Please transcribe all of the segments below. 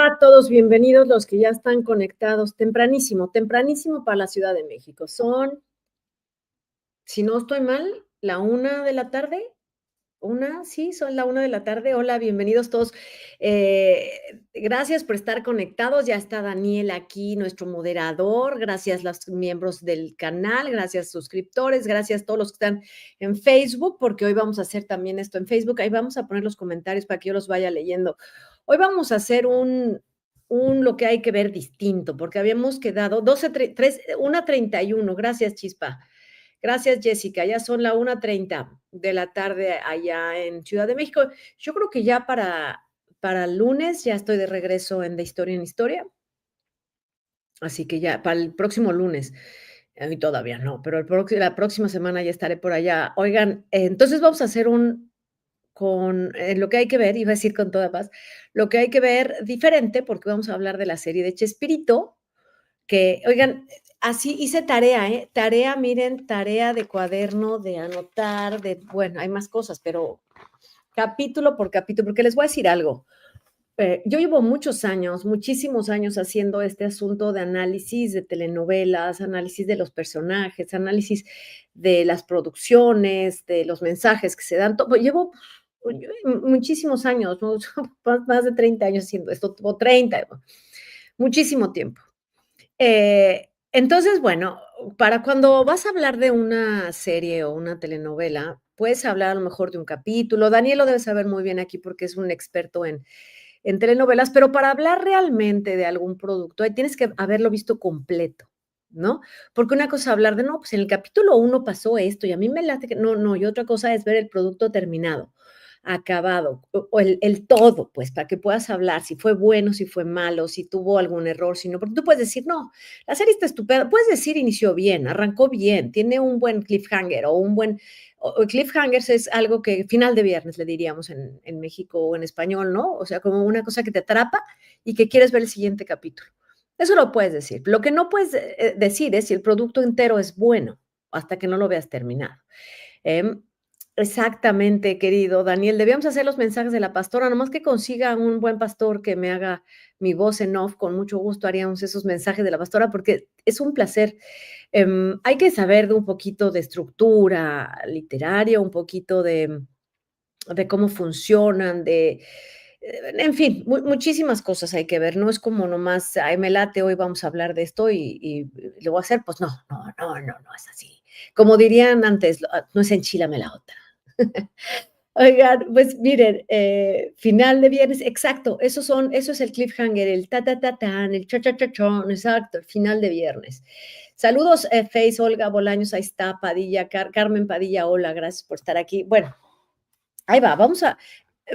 Hola a todos, bienvenidos los que ya están conectados tempranísimo, tempranísimo para la Ciudad de México. Son, si no estoy mal, la 1 de la tarde. Sí, son la 1 de la tarde. Hola, bienvenidos todos. Gracias por estar conectados. Ya está Daniel aquí, nuestro moderador. Gracias a los miembros del canal, gracias suscriptores, gracias a todos los que están en Facebook, porque hoy vamos a hacer también esto en Facebook. Ahí vamos a poner los comentarios para que yo los vaya leyendo. Hoy vamos a hacer lo que hay que ver distinto, porque habíamos quedado 1:31. Gracias, Chispa. Gracias, Jessica. Ya son la 1:30 de la tarde allá en Ciudad de México. Yo creo que ya para el lunes ya estoy de regreso en De Historia en Historia. Así que ya para el próximo lunes, y todavía no, pero la próxima semana ya estaré por allá. Oigan, entonces vamos a hacer lo que hay que ver, iba a decir con toda paz, lo que hay que ver diferente, porque vamos a hablar de la serie de Chespirito, que, oigan, así hice tarea, ¿eh? Tarea, miren, tarea de cuaderno, de anotar, bueno, hay más cosas, pero capítulo por capítulo, porque les voy a decir algo. Yo llevo muchos años, muchísimos años haciendo este asunto de análisis de telenovelas, análisis de los personajes, análisis de las producciones, de los mensajes que se dan. Llevo muchísimos años, ¿no? Más de 30 años haciendo esto, o 30, muchísimo tiempo. Entonces, bueno, para cuando vas a hablar de una serie o una telenovela, puedes hablar a lo mejor de un capítulo. Daniel lo debe saber muy bien aquí porque es un experto en telenovelas, pero para hablar realmente de algún producto, ahí tienes que haberlo visto completo, ¿no? Porque una cosa es hablar de, no, pues en el capítulo 1 pasó esto y a mí me late que no, y otra cosa es ver el producto terminado, acabado, o el todo, pues, para que puedas hablar si fue bueno, si fue malo, si tuvo algún error, si no, porque tú puedes decir, no, la serie está estupenda, puedes decir inició bien, arrancó bien, tiene un buen cliffhanger o un buen cliffhangers es algo que final de viernes le diríamos en México o en español, ¿no? O sea, como una cosa que te atrapa y que quieres ver el siguiente capítulo. Eso lo puedes decir. Lo que no puedes decir es si el producto entero es bueno hasta que no lo veas terminado. Em, Exactamente, querido Daniel. Debíamos hacer los mensajes de la pastora, nomás que consiga un buen pastor que me haga mi voz en off, con mucho gusto haríamos esos mensajes de la pastora porque es un placer. Hay que saber de un poquito de estructura literaria, un poquito de cómo funcionan, en fin, muchísimas cosas hay que ver. No es como nomás, ay, me late, hoy vamos a hablar de esto y lo voy a hacer. Pues no es así. Como dirían antes, no es enchilame la otra. Oigan, pues miren, final de viernes, exacto, eso es el cliffhanger, el ta ta ta tan, el cha cha cha chon, exacto, el final de viernes. Saludos, Face, Olga Bolaños, ahí está, Padilla, Carmen Padilla, hola, gracias por estar aquí. Bueno, ahí va,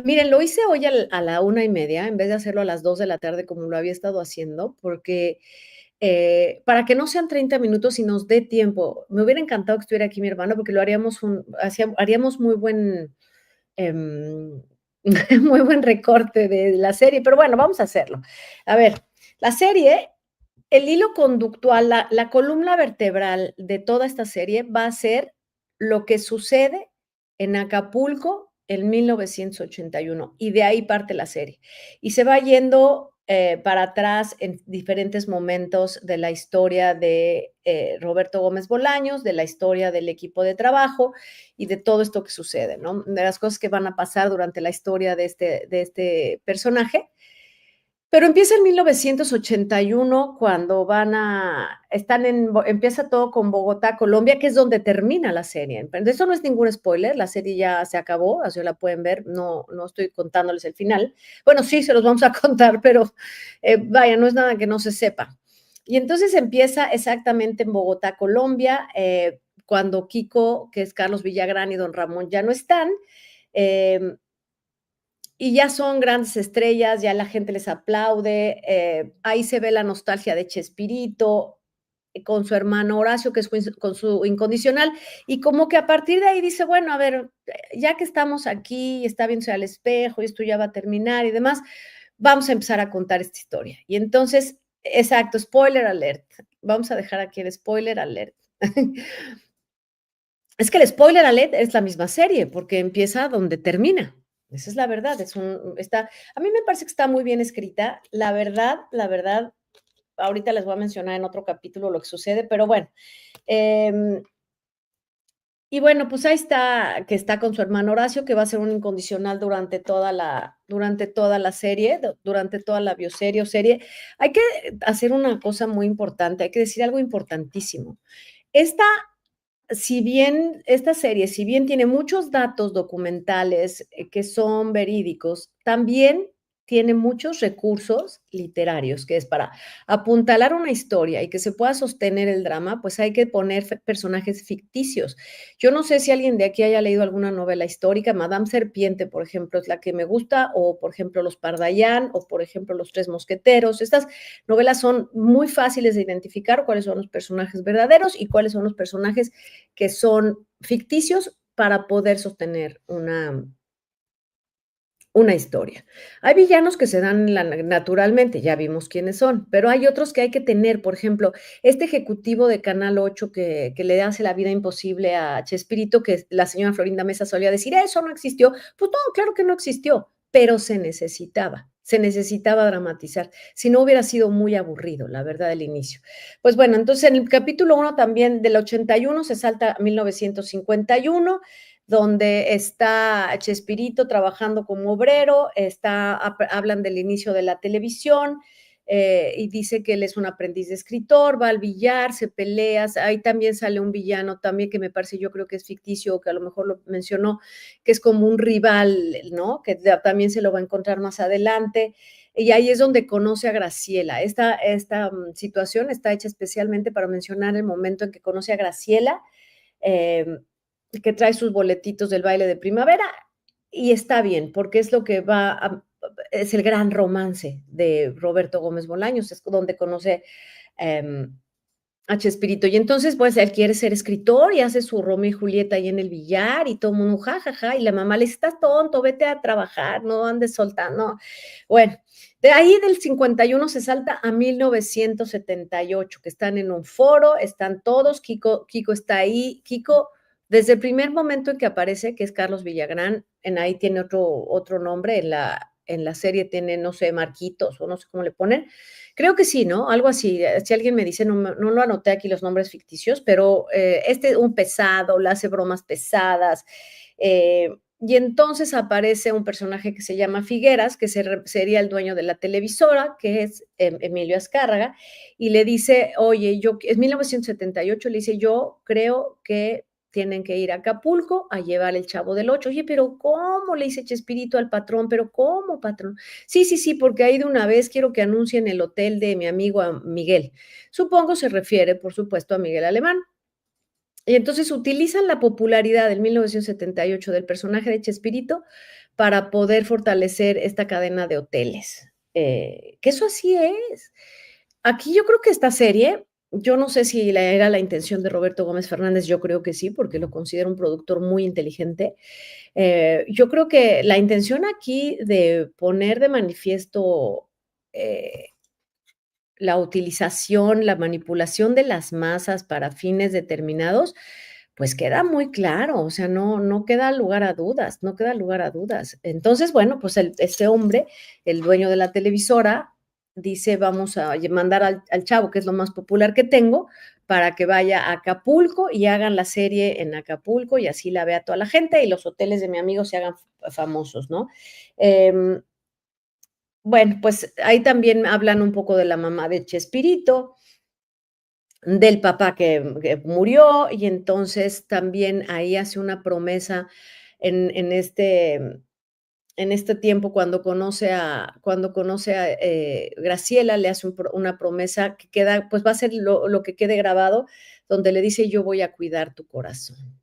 miren, lo hice hoy a la 1:30, en vez de hacerlo a las 2 de la tarde como lo había estado haciendo, porque para que no sean 30 minutos y nos dé tiempo, me hubiera encantado que estuviera aquí mi hermano porque haríamos em, muy buen recorte de la serie, pero bueno, vamos a hacerlo. A ver, la serie, el hilo conductual, la columna vertebral de toda esta serie va a ser lo que sucede en Acapulco en 1981 y de ahí parte la serie. Y se va yendo para atrás en diferentes momentos de la historia de Roberto Gómez Bolaños, de la historia del equipo de trabajo y de todo esto que sucede, ¿no? De las cosas que van a pasar durante la historia de este personaje. Pero empieza en 1981 cuando empieza todo con Bogotá, Colombia, que es donde termina la serie. Pero eso no es ningún spoiler, la serie ya se acabó, así la pueden ver, no estoy contándoles el final. Bueno, sí, se los vamos a contar, pero vaya, no es nada que no se sepa. Y entonces empieza exactamente en Bogotá, Colombia, cuando Kiko, que es Carlos Villagrán y Don Ramón ya no están, eh, y ya son grandes estrellas, ya la gente les aplaude, ahí se ve la nostalgia de Chespirito, con su hermano Horacio, que es con su incondicional, y como que a partir de ahí dice, bueno, a ver, ya que estamos aquí, está viéndose al espejo, y esto ya va a terminar y demás, vamos a empezar a contar esta historia. Y entonces, exacto, spoiler alert, vamos a dejar aquí el spoiler alert. Es que el spoiler alert es la misma serie, porque empieza donde termina. Esa es la verdad, a mí me parece que está muy bien escrita. La verdad, ahorita les voy a mencionar en otro capítulo lo que sucede, pero bueno, em, y bueno, pues ahí está, que está con su hermano Horacio, que va a ser un incondicional durante toda la serie, durante toda la bioserie o serie. Hay que hacer una cosa muy importante, hay que decir algo importantísimo. Esta Si bien esta serie, si bien tiene muchos datos documentales, que son verídicos, también tiene muchos recursos literarios, que es para apuntalar una historia y que se pueda sostener el drama, pues hay que poner personajes ficticios. Yo no sé si alguien de aquí haya leído alguna novela histórica, Madame Serpiente, por ejemplo, es la que me gusta, o por ejemplo Los Pardallán, o por ejemplo Los Tres Mosqueteros. Estas novelas son muy fáciles de identificar cuáles son los personajes verdaderos y cuáles son los personajes que son ficticios para poder sostener una historia. Hay villanos que se dan naturalmente, ya vimos quiénes son, pero hay otros que hay que tener. Por ejemplo, este ejecutivo de Canal 8 que le hace la vida imposible a Chespirito, que la señora Florinda Mesa solía decir, eso no existió. Pues no, claro que no existió, pero se necesitaba dramatizar, si no hubiera sido muy aburrido, la verdad, el inicio. Pues bueno, entonces en el capítulo 1 también del 81 se salta a 1951, donde está Chespirito trabajando como obrero, hablan del inicio de la televisión, y dice que él es un aprendiz de escritor, va al billar, se pelea, ahí también sale un villano también que me parece, yo creo que es ficticio, que a lo mejor lo mencionó, que es como un rival, ¿no? Que también se lo va a encontrar más adelante. Y ahí es donde conoce a Graciela. Esta situación está hecha especialmente para mencionar el momento en que conoce a Graciela, eh, que trae sus boletitos del baile de primavera, y está bien, porque es lo que es el gran romance de Roberto Gómez Bolaños, es donde conoce eh, a Chespirito. Y entonces, pues, él quiere ser escritor y hace su Romeo y Julieta ahí en el billar y todo el mundo, ja, ja, ja, y la mamá le dice, estás tonto, vete a trabajar, no andes soltando. Bueno, de ahí del 51 se salta a 1978, que están en un foro, están todos, Kiko está ahí, Kiko, desde el primer momento en que aparece, que es Carlos Villagrán, en ahí tiene otro nombre, en la serie tiene, no sé, Marquitos, o no sé cómo le ponen. Creo que sí, ¿no? Algo así. Si alguien me dice, no lo anoté aquí los nombres ficticios, pero un pesado, le hace bromas pesadas. Y entonces aparece un personaje que se llama Figueras, que sería el dueño de la televisora, que es Emilio Azcárraga, y le dice, oye, es 1978, le dice, yo creo que tienen que ir a Acapulco a llevar el Chavo del Ocho. Oye, pero ¿cómo? Le dice Chespirito al patrón, pero ¿cómo, patrón? Sí, sí, sí, porque ahí de una vez quiero que anuncien el hotel de mi amigo Miguel. Supongo se refiere, por supuesto, a Miguel Alemán. Y entonces utilizan la popularidad del 1978 del personaje de Chespirito para poder fortalecer esta cadena de hoteles. Que eso así es. Aquí yo creo que esta serie, yo no sé si era la intención de Roberto Gómez Fernández, yo creo que sí, porque lo considero un productor muy inteligente. Yo creo que la intención aquí de poner de manifiesto eh, la utilización, la manipulación de las masas para fines determinados, pues queda muy claro, o sea, no queda lugar a dudas, no queda lugar a dudas. Entonces, bueno, pues este hombre, el dueño de la televisora, dice, vamos a mandar al chavo, que es lo más popular que tengo, para que vaya a Acapulco y hagan la serie en Acapulco y así la vea toda la gente y los hoteles de mi amigo se hagan famosos, ¿no? Em, bueno, pues ahí también hablan un poco de la mamá de Chespirito, del papá que murió, y entonces también ahí hace una promesa en, en este, en este tiempo cuando conoce a Graciela, le hace una promesa que queda, pues va a ser lo que quede grabado, donde le dice, yo voy a cuidar tu corazón,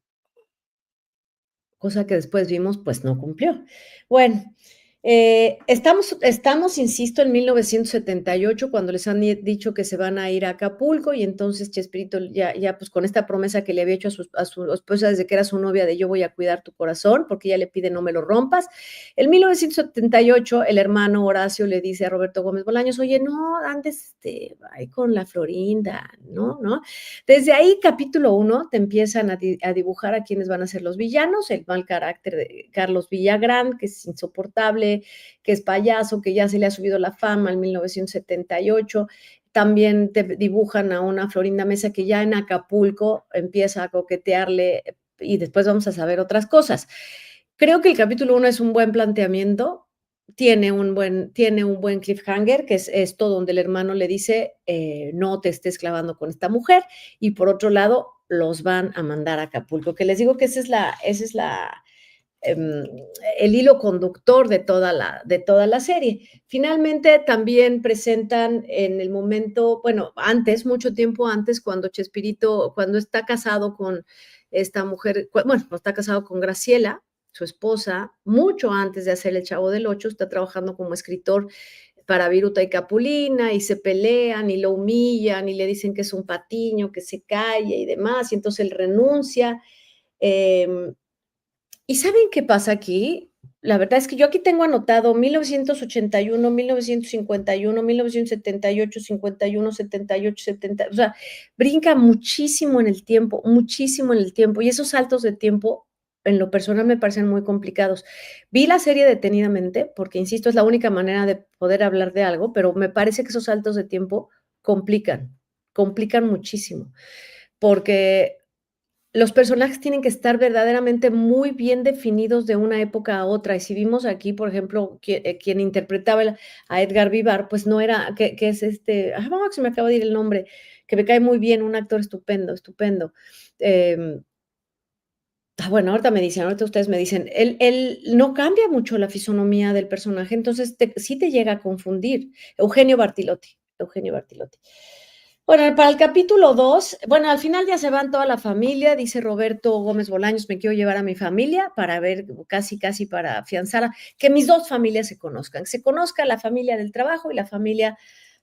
cosa que después vimos, pues no cumplió. Bueno, Estamos, insisto, en 1978, cuando les han dicho que se van a ir a Acapulco, y entonces Chespirito ya pues con esta promesa que le había hecho a su esposa desde que era su novia de yo voy a cuidar tu corazón, porque ella le pide no me lo rompas. En 1978, el hermano Horacio le dice a Roberto Gómez Bolaños, oye, no, antes ahí con la Florinda, ¿no? ¿No? Desde ahí, capítulo 1, te empiezan a dibujar a quiénes van a ser los villanos, el mal carácter de Carlos Villagrán, que es insoportable, que es payaso, que ya se le ha subido la fama en 1978. También te dibujan a una Florinda Mesa que ya en Acapulco empieza a coquetearle y después vamos a saber otras cosas. Creo que el capítulo 1 es un buen planteamiento, tiene un buen cliffhanger, que es esto donde el hermano le dice, no te estés clavando con esta mujer, y por otro lado, los van a mandar a Acapulco, que les digo que esa es em, el hilo conductor de toda la serie. Finalmente, también presentan en el momento, bueno, antes, mucho tiempo antes, cuando Chespirito, cuando está casado con esta mujer, bueno, está casado con Graciela, su esposa, mucho antes de hacer El Chavo del Ocho, está trabajando como escritor para Viruta y Capulina, y se pelean y lo humillan y le dicen que es un patiño, que se calle y demás, y entonces él renuncia. Eh, ¿Y saben qué pasa aquí? La verdad es que yo aquí tengo anotado 1981, 1951, 1978, 51, 78, 70, o sea, brinca muchísimo en el tiempo, y esos saltos de tiempo, en lo personal, me parecen muy complicados. Vi la serie detenidamente, porque, insisto, es la única manera de poder hablar de algo, pero me parece que esos saltos de tiempo complican muchísimo, porque los personajes tienen que estar verdaderamente muy bien definidos de una época a otra. Y si vimos aquí, por ejemplo, quien interpretaba a Edgar Vivar, pues no era, que es se me acaba de ir el nombre, que me cae muy bien, un actor estupendo, estupendo. Eh, bueno, ahorita ustedes me dicen, él no cambia mucho la fisonomía del personaje, entonces sí te llega a confundir. Eugenio Bartilotti. Bueno, para el capítulo 2, bueno, al final ya se van toda la familia, dice Roberto Gómez Bolaños, me quiero llevar a mi familia para ver, casi, casi para afianzar, que mis dos familias se conozca la familia del trabajo y la familia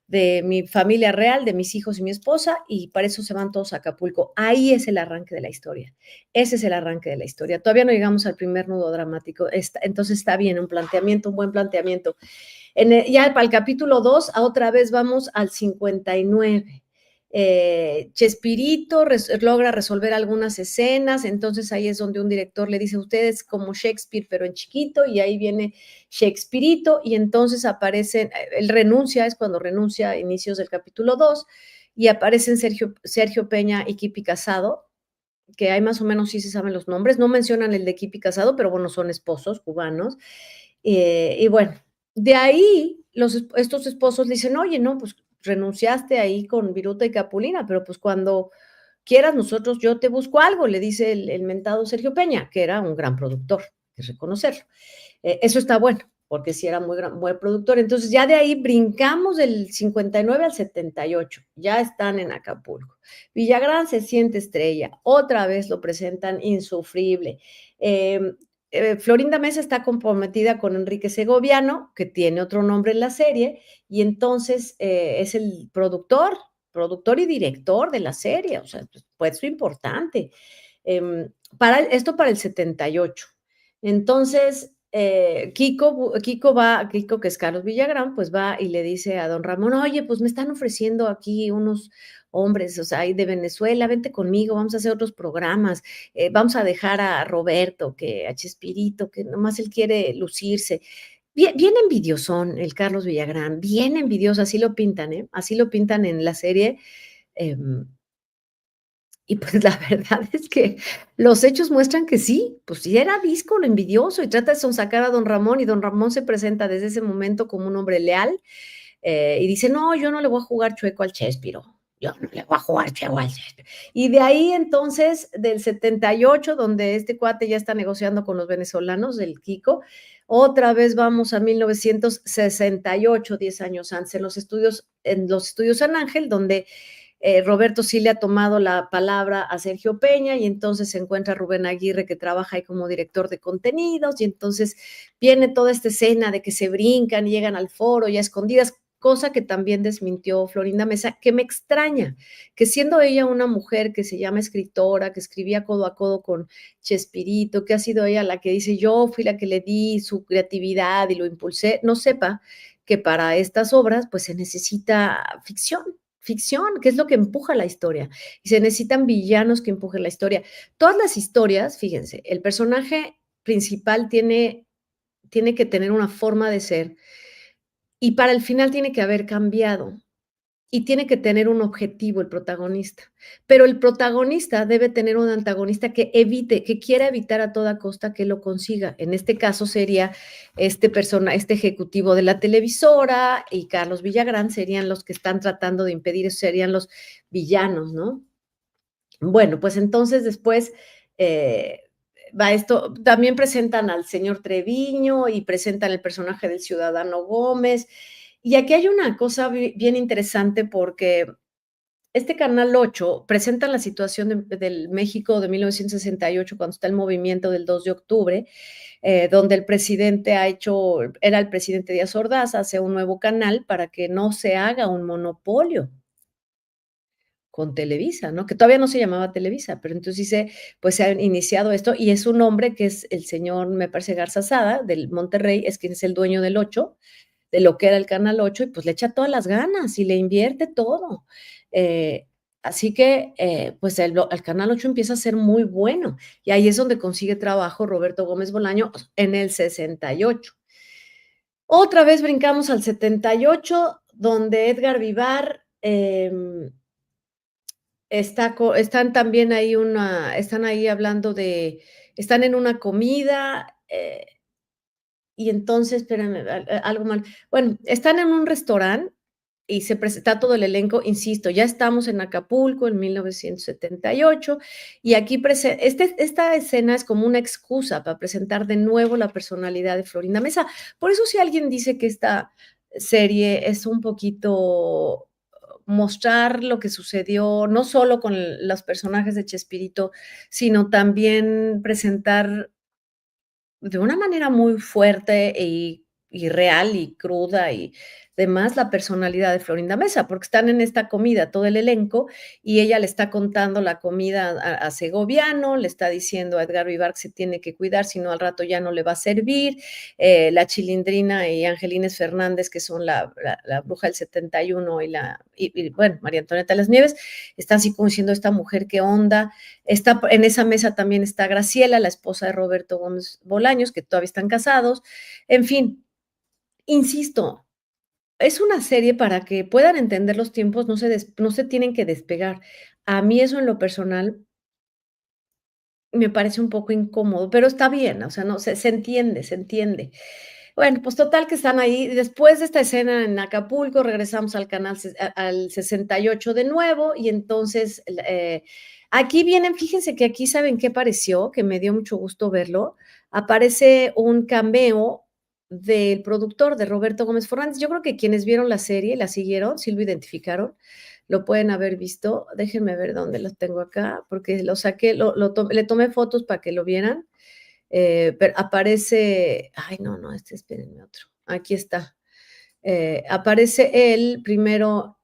de mi familia real, de mis hijos y mi esposa, y para eso se van todos a Acapulco. Ahí es el arranque de la historia. Ese es el arranque de la historia. Todavía no llegamos al primer nudo dramático. Entonces está bien, un buen planteamiento. Ya para el capítulo 2, otra vez vamos al 59. Chespirito logra resolver algunas escenas, entonces ahí es donde un director le dice a ustedes como Shakespeare, pero en chiquito, y ahí viene Shakespearito, y entonces aparecen, él renuncia, es cuando renuncia a inicios del capítulo 2, y aparecen Sergio Peña y Kipi Casado, que hay más o menos sí se saben los nombres, no mencionan el de Kipi Casado, pero bueno, son esposos cubanos, y bueno, de ahí estos esposos dicen, oye, no, pues renunciaste ahí con Viruta y Capulina, pero pues cuando quieras nosotros, yo te busco algo, le dice el mentado Sergio Peña, que era un gran productor, hay que reconocerlo. Eso está bueno, porque sí era buen productor. Entonces ya de ahí brincamos del 59 al 78, ya están en Acapulco. Villagrán se siente estrella, otra vez lo presentan insufrible. Eh, Florinda Mesa está comprometida con Enrique Segoviano, que tiene otro nombre en la serie, y entonces es el productor y director de la serie, o sea, pues su importante. Esto para el 78. Entonces, Kiko, que es Carlos Villagrán, pues va y le dice a don Ramón, oye, pues me están ofreciendo aquí unos hombres, o sea, de Venezuela, vente conmigo, vamos a hacer otros programas, vamos a dejar a Roberto, a Chespirito, que nomás él quiere lucirse. Bien, bien envidiosón el Carlos Villagrán, bien envidioso, así lo pintan, ¿eh? Así lo pintan en la serie. Eh, y pues la verdad es que los hechos muestran que sí, pues sí era lo envidioso, y trata de sonsacar a don Ramón, y don Ramón se presenta desde ese momento como un hombre leal, y dice, no, yo no le voy a jugar chueco al Chespiro, yo no le voy a jugar chueco al Chespiro. Y de ahí entonces, del 78, donde este cuate ya está negociando con los venezolanos, del Kiko, otra vez vamos a 1968, 10 años antes, en los estudios San Ángel, donde Roberto sí le ha tomado la palabra a Sergio Peña y entonces se encuentra Rubén Aguirre que trabaja ahí como director de contenidos y entonces viene toda esta escena de que se brincan y llegan al foro y a escondidas, cosa que también desmintió Florinda Mesa, que me extraña, que siendo ella una mujer que se llama escritora, que escribía codo a codo con Chespirito, que ha sido ella la que dice, yo fui la que le di su creatividad y lo impulsé, no sepa que para estas obras pues se necesita ficción, que es lo que empuja la historia, y se necesitan villanos que empujen la historia. Todas las historias, fíjense, el personaje principal tiene que tener una forma de ser y para el final tiene que haber cambiado y tiene que tener un objetivo el protagonista. Pero el protagonista debe tener un antagonista que evite, que quiera evitar a toda costa que lo consiga. En este caso sería este ejecutivo de la televisora y Carlos Villagrán serían los que están tratando de impedir eso, serían los villanos, ¿no? Bueno, pues entonces después eh, va esto, también presentan al señor Treviño y presentan el personaje del ciudadano Gómez. Y aquí hay una cosa bien interesante porque este Canal 8 presenta la situación del México de 1968, cuando está el movimiento del 2 de octubre, donde el presidente era el presidente Díaz Ordaz, hace un nuevo canal para que no se haga un monopolio con Televisa, ¿no? Que todavía no se llamaba Televisa, pero entonces dice, pues se ha iniciado esto y es un hombre que es el señor, me parece, Garza Sada, del Monterrey, es quien es el dueño del 8, de lo que era el Canal 8, y pues le echa todas las ganas y le invierte todo. Eh, Así que, pues el Canal 8 empieza a ser muy bueno y ahí es donde consigue trabajo Roberto Gómez Bolaño en el 68. Otra vez brincamos al 78, donde Edgar Vivar están también ahí están ahí hablando están en una comida, y entonces, espérame, algo mal. Bueno, están en un restaurante y está todo el elenco, insisto, ya estamos en Acapulco en 1978 y aquí esta escena es como una excusa para presentar de nuevo la personalidad de Florinda Mesa. Por eso si alguien dice que esta serie es un poquito mostrar lo que sucedió, no solo con los personajes de Chespirito, sino también presentar de una manera muy fuerte y real y cruda y demás la personalidad de Florinda Mesa, porque están en esta comida todo el elenco y ella le está contando la comida a Segoviano, le está diciendo a Edgar Vivar que se tiene que cuidar, si no al rato ya no le va a servir, la Chilindrina y Angelines Fernández, que son la bruja del 71 y bueno, María Antonieta de las Nieves, está así como diciendo esta mujer, qué onda. En esa mesa también está Graciela, la esposa de Roberto Gómez Bolaños, que todavía están casados. En fin, insisto, es una serie para que puedan entender los tiempos, no se tienen que despegar. A mí eso en lo personal me parece un poco incómodo, pero está bien, o sea, no, se entiende, se entiende. Bueno, pues total que están ahí. Después de esta escena en Acapulco, regresamos al 68 de nuevo y entonces aquí vienen, fíjense que aquí saben qué apareció, que me dio mucho gusto verlo. Aparece un cameo del productor de Roberto Gómez Fernández. Yo creo que quienes vieron la serie, la siguieron, sí lo identificaron, lo pueden haber visto. Déjenme ver dónde lo tengo acá, porque lo saqué, le tomé fotos para que lo vieran. Pero aparece, ay, no, espérenme otro. Aquí está. Aparece él primero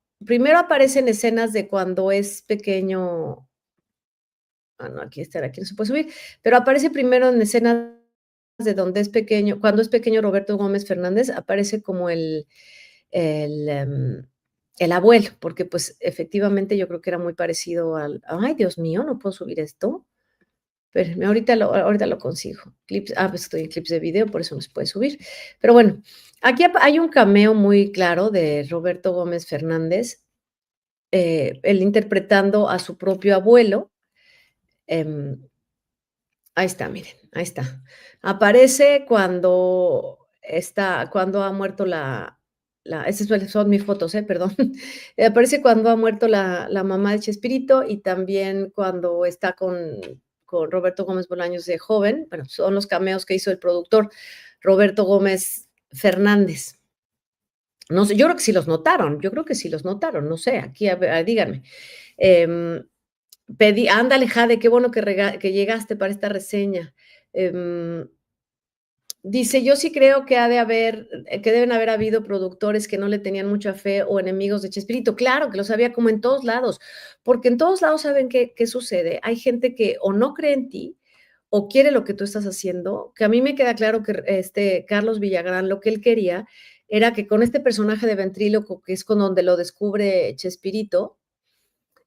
aparecen escenas de cuando es pequeño. Ah, no, aquí no se puede subir, pero aparece primero en escenas de donde es pequeño, cuando es pequeño Roberto Gómez Fernández, aparece como el, em, el abuelo, porque pues efectivamente yo creo que era muy parecido ay, Dios mío, no puedo subir esto. Espérenme, ahorita lo consigo. Pues estoy en clips de video, por eso no se puede subir. Pero bueno, aquí hay un cameo muy claro de Roberto Gómez Fernández, él interpretando a su propio abuelo. em, Ahí está, miren, ahí está. Aparece cuando ha muerto esas son mis fotos, perdón. Aparece cuando ha muerto la mamá de Chespirito y también cuando está con Roberto Gómez Bolaños de joven. Bueno, son los cameos que hizo el productor Roberto Gómez Fernández. No sé, yo creo que sí los notaron, yo creo que sí los notaron, no sé, aquí a ver, díganme. Em, pedí ándale, Jade, qué bueno que llegaste para esta reseña. Em, dice: "Yo sí creo que ha de haber que deben haber habido productores que no le tenían mucha fe o enemigos de Chespirito". Claro que los había, como en todos lados, porque en todos lados, ¿saben qué sucede? Hay gente que o no cree en ti, o quiere lo que tú estás haciendo, que a mí me queda claro que Carlos Villagrán, lo que él quería era que con este personaje de ventríloco, que es con donde lo descubre Chespirito,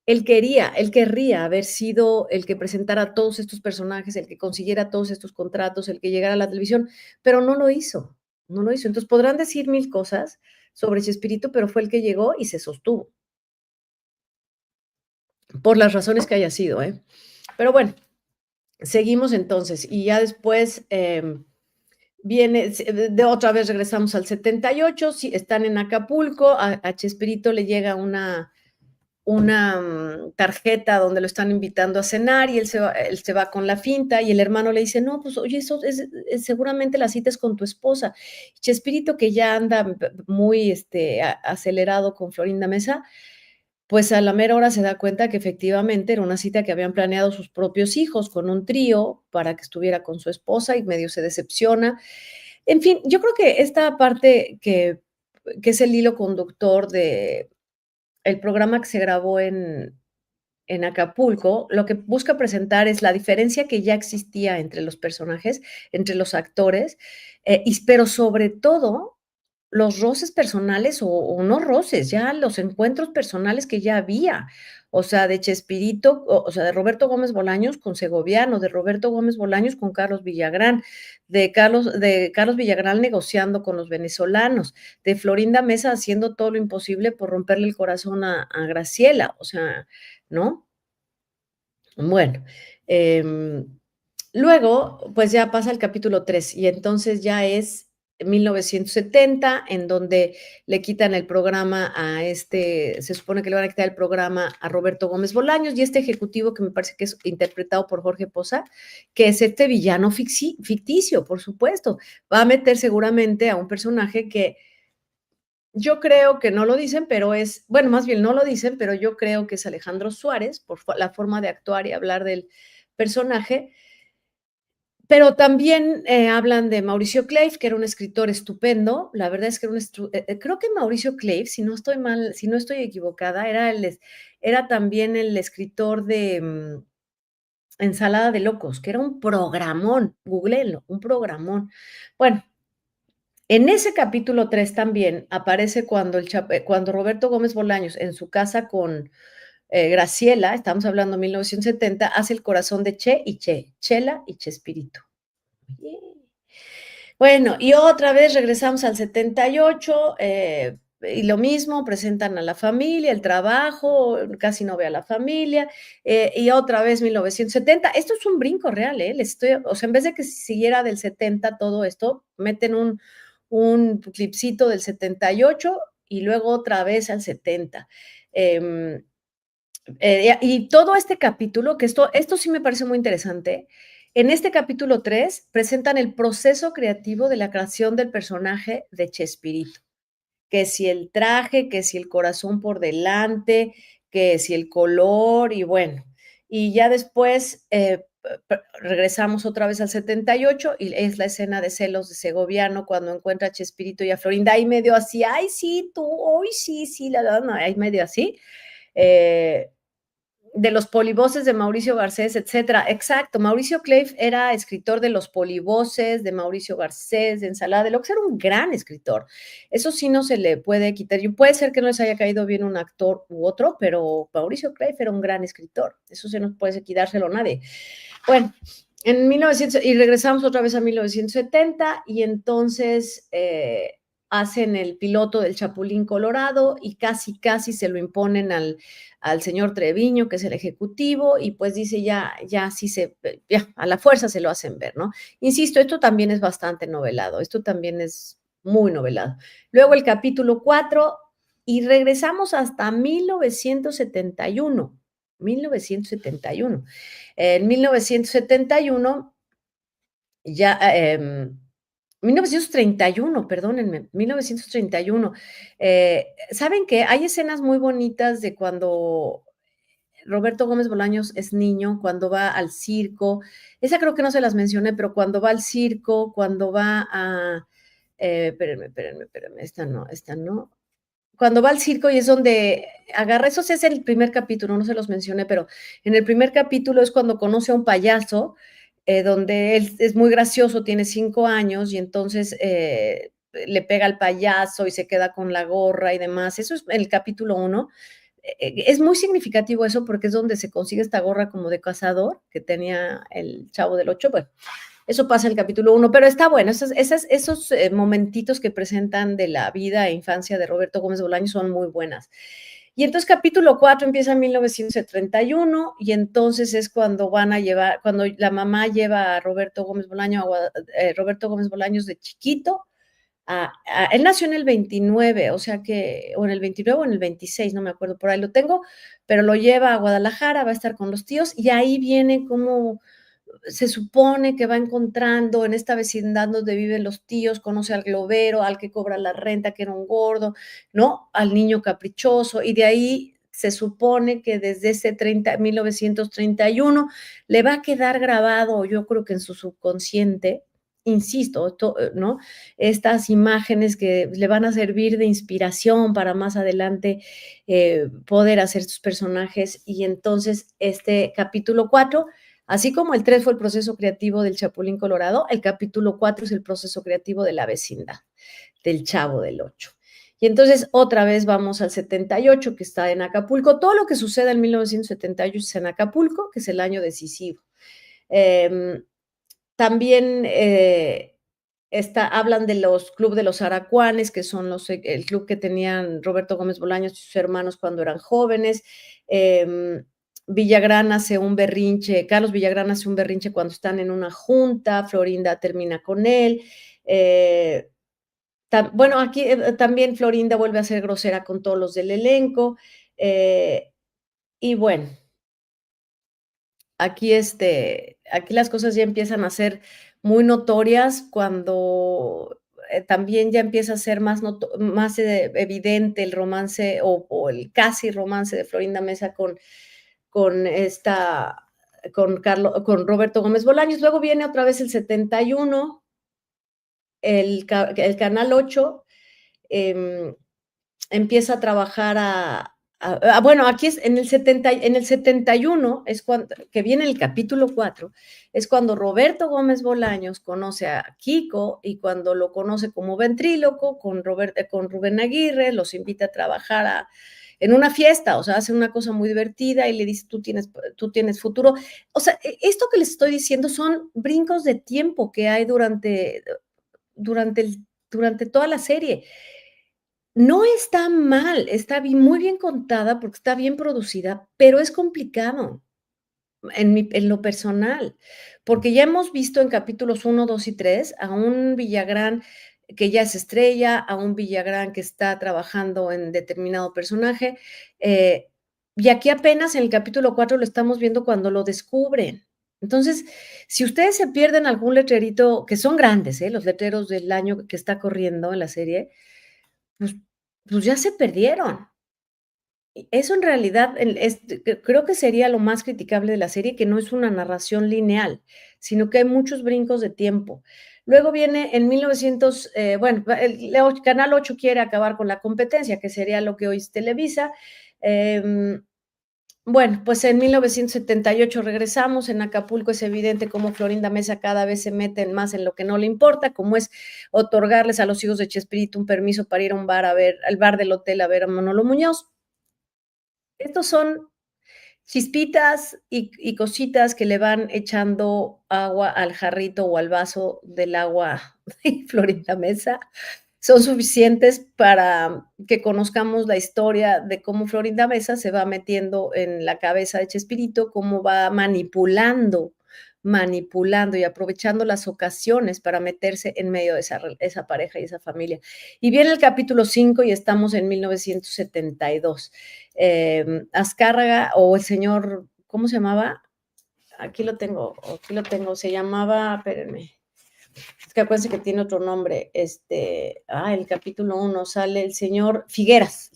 él querría haber sido el que presentara todos estos personajes, el que consiguiera todos estos contratos, el que llegara a la televisión, pero no lo hizo, no lo hizo. Entonces podrán decir mil cosas sobre Chespirito, pero fue el que llegó y se sostuvo, por las razones que haya sido, ¿eh? Pero bueno, seguimos entonces, y ya después viene, de otra vez regresamos al 78, si están en Acapulco, a Chespirito le llega una tarjeta donde lo están invitando a cenar y él se va con la finta y el hermano le dice: "No, pues oye, eso seguramente la cita es con tu esposa". Chespirito, que ya anda muy acelerado con Florinda Mesa, pues a la mera hora se da cuenta que efectivamente era una cita que habían planeado sus propios hijos con un trío para que estuviera con su esposa y medio se decepciona. En fin, yo creo que esta parte que es el hilo conductor de el programa que se grabó en Acapulco, lo que busca presentar es la diferencia que ya existía entre los personajes, entre los actores, pero sobre todo los roces personales o no roces, ya los encuentros personales que ya había. O sea, de Chespirito, o sea, de Roberto Gómez Bolaños con Segoviano, de Roberto Gómez Bolaños con Carlos Villagrán, de Carlos Villagrán negociando con los venezolanos, de Florinda Mesa haciendo todo lo imposible por romperle el corazón a Graciela, o sea, ¿no? Bueno, em, luego, pues ya pasa el capítulo 3 y entonces ya es 1970, en donde le quitan el programa se supone que le van a quitar el programa a Roberto Gómez Bolaños y este ejecutivo que me parece que es interpretado por Jorge Poza, que es este villano ficticio, por supuesto, va a meter seguramente a un personaje que yo creo que no lo dicen, pero bueno, más bien no lo dicen, pero yo creo que es Alejandro Suárez, por la forma de actuar y hablar del personaje, pero también hablan de Mauricio Clave, que era un escritor estupendo. La verdad es que creo que Mauricio Clave, si no estoy mal, si no estoy equivocada, era también el escritor de Ensalada de Locos, que era un programón, googleenlo, un programón. Bueno, en ese capítulo 3 también aparece cuando Roberto Gómez Bolaños, en su casa con Graciela, estamos hablando de 1970, hace el corazón de Che y Che, Chela y Chespirito. Bueno, y otra vez regresamos al 78, y lo mismo, presentan a la familia, el trabajo, casi no ve a la familia, y otra vez 1970. Esto es un brinco real, o sea, en vez de que siguiera del 70 todo esto, meten un clipcito del 78 y luego otra vez al 70. Em, y todo este capítulo, que esto sí me parece muy interesante, en este capítulo 3 presentan el proceso creativo de la creación del personaje de Chespirito, que si el traje, que si el corazón por delante, que si el color y bueno, y ya después regresamos otra vez al 78 y es la escena de celos de Segoviano cuando encuentra a Chespirito y a Florinda, ahí medio así, ay sí, tú, hoy sí, sí, no, ahí medio así. Eh, de los polivoces de Mauricio Garcés, etcétera. Exacto, Mauricio Clave era escritor de los polivoces, de Mauricio Garcés, de Ensalada de Locos, era un gran escritor. Eso sí no se le puede quitar. Y puede ser que no les haya caído bien un actor u otro, pero Mauricio Clave era un gran escritor. Eso se nos puede quitárselo a nadie. Bueno, y regresamos otra vez a 1970 y entonces hacen el piloto del Chapulín Colorado y casi, casi se lo imponen al señor Treviño, que es el ejecutivo, y pues dice ya sí ya a la fuerza se lo hacen ver, ¿no? Insisto, esto también es bastante novelado, esto también es muy novelado. Luego el capítulo 4 y regresamos hasta 1971. 1971. En 1971 ya 1931, perdónenme, 1931. ¿Saben qué? Hay escenas muy bonitas de cuando Roberto Gómez Bolaños es niño, cuando va al circo. Esa creo que no se las mencioné, pero cuando va al circo, cuando va a espérenme, esta no. Cuando va al circo y es donde agarra, eso sí es el primer capítulo, no se los mencioné, pero en el primer capítulo es cuando conoce a un payaso, donde él es muy gracioso, tiene 5 años y entonces le pega al payaso y se queda con la gorra y demás. Eso es el capítulo uno. Es muy significativo eso porque es donde se consigue esta gorra como de cazador que tenía el Chavo del Ocho. Bueno, eso pasa en el capítulo uno, pero está bueno. Esos momentitos que presentan de la vida e infancia de Roberto Gómez Bolaños son muy buenas. Y entonces capítulo 4 empieza en 1931 y entonces es cuando van a llevar, cuando la mamá lleva a Roberto Gómez Bolaños, Roberto Gómez Bolaños de chiquito. Él nació en el 29, o sea que, o en el 29 o en el 26, no me acuerdo, por ahí lo tengo, pero lo lleva a Guadalajara, va a estar con los tíos y ahí viene como se supone que va encontrando en esta vecindad donde viven los tíos, conoce al globero, al que cobra la renta, que era un gordo, ¿no? Al niño caprichoso, y de ahí se supone que desde ese 1931 le va a quedar grabado, yo creo que en su subconsciente, insisto, ¿no? Estas imágenes que le van a servir de inspiración para más adelante poder hacer sus personajes. Y entonces este capítulo 4, así como el 3 fue el proceso creativo del Chapulín Colorado, el capítulo 4 es el proceso creativo de la vecindad, del Chavo del Ocho. Y entonces otra vez vamos al 78, que está en Acapulco. Todo lo que sucede en 1978 es en Acapulco, que es el año decisivo. Eh, También hablan de los club de los Aracuanes, que son el club que tenían Roberto Gómez Bolaños y sus hermanos cuando eran jóvenes. Villagrán hace un berrinche, Carlos Villagrán hace un berrinche cuando están en una junta, Florinda termina con él. Bueno, aquí también Florinda vuelve a ser grosera con todos los del elenco. eh, y bueno, aquí las cosas ya empiezan a ser muy notorias cuando también ya empieza a ser más evidente el romance o el casi romance de Florinda Mesa con esta, con Roberto Gómez Bolaños. Luego viene otra vez el 71, el Canal 8 em, empieza a trabajar bueno, aquí es en el 71 es cuando, que viene el capítulo 4, es cuando Roberto Gómez Bolaños conoce a Kiko y cuando lo conoce como ventríloco con Rubén Aguirre, los invita a trabajar en una fiesta, o sea, hace una cosa muy divertida y le dice, tú tienes futuro. O sea, esto que les estoy diciendo son brincos de tiempo que hay durante, durante toda la serie. No está mal, está muy bien contada porque está bien producida, pero es complicado en lo personal, porque ya hemos visto en capítulos uno, 2 y 3 a un Villagrán que ya es estrella, a un Villagrán que está trabajando en determinado personaje, y aquí apenas en el capítulo 4 lo estamos viendo cuando lo descubren. Entonces, si ustedes se pierden algún letrerito, que son grandes, los letreros del año que está corriendo en la serie, pues pues ya se perdieron. Y eso en realidad creo que sería lo más criticable de la serie, que no es una narración lineal, sino que hay muchos brincos de tiempo. Luego viene en 1900, bueno, el Canal 8 quiere acabar con la competencia, que sería lo que hoy es Televisa. Bueno, pues en 1978 regresamos, en Acapulco es evidente cómo Florinda Mesa cada vez se mete más en lo que no le importa, como es otorgarles a los hijos de Chespirito un permiso para ir a un bar al bar del hotel a ver a Manolo Muñoz. Estos son chispitas y cositas que le van echando agua al jarrito o al vaso del agua de Florinda Mesa, son suficientes para que conozcamos la historia de cómo Florinda Mesa se va metiendo en la cabeza de Chespirito, cómo va manipulando y aprovechando las ocasiones para meterse en medio de esa pareja y esa familia. Y viene el capítulo 5 y estamos en 1972. Azcárraga o el señor, ¿cómo se llamaba? Aquí lo tengo, se llamaba, espérenme, Es que acuérdense que tiene otro nombre, el capítulo 1 sale el señor Figueras,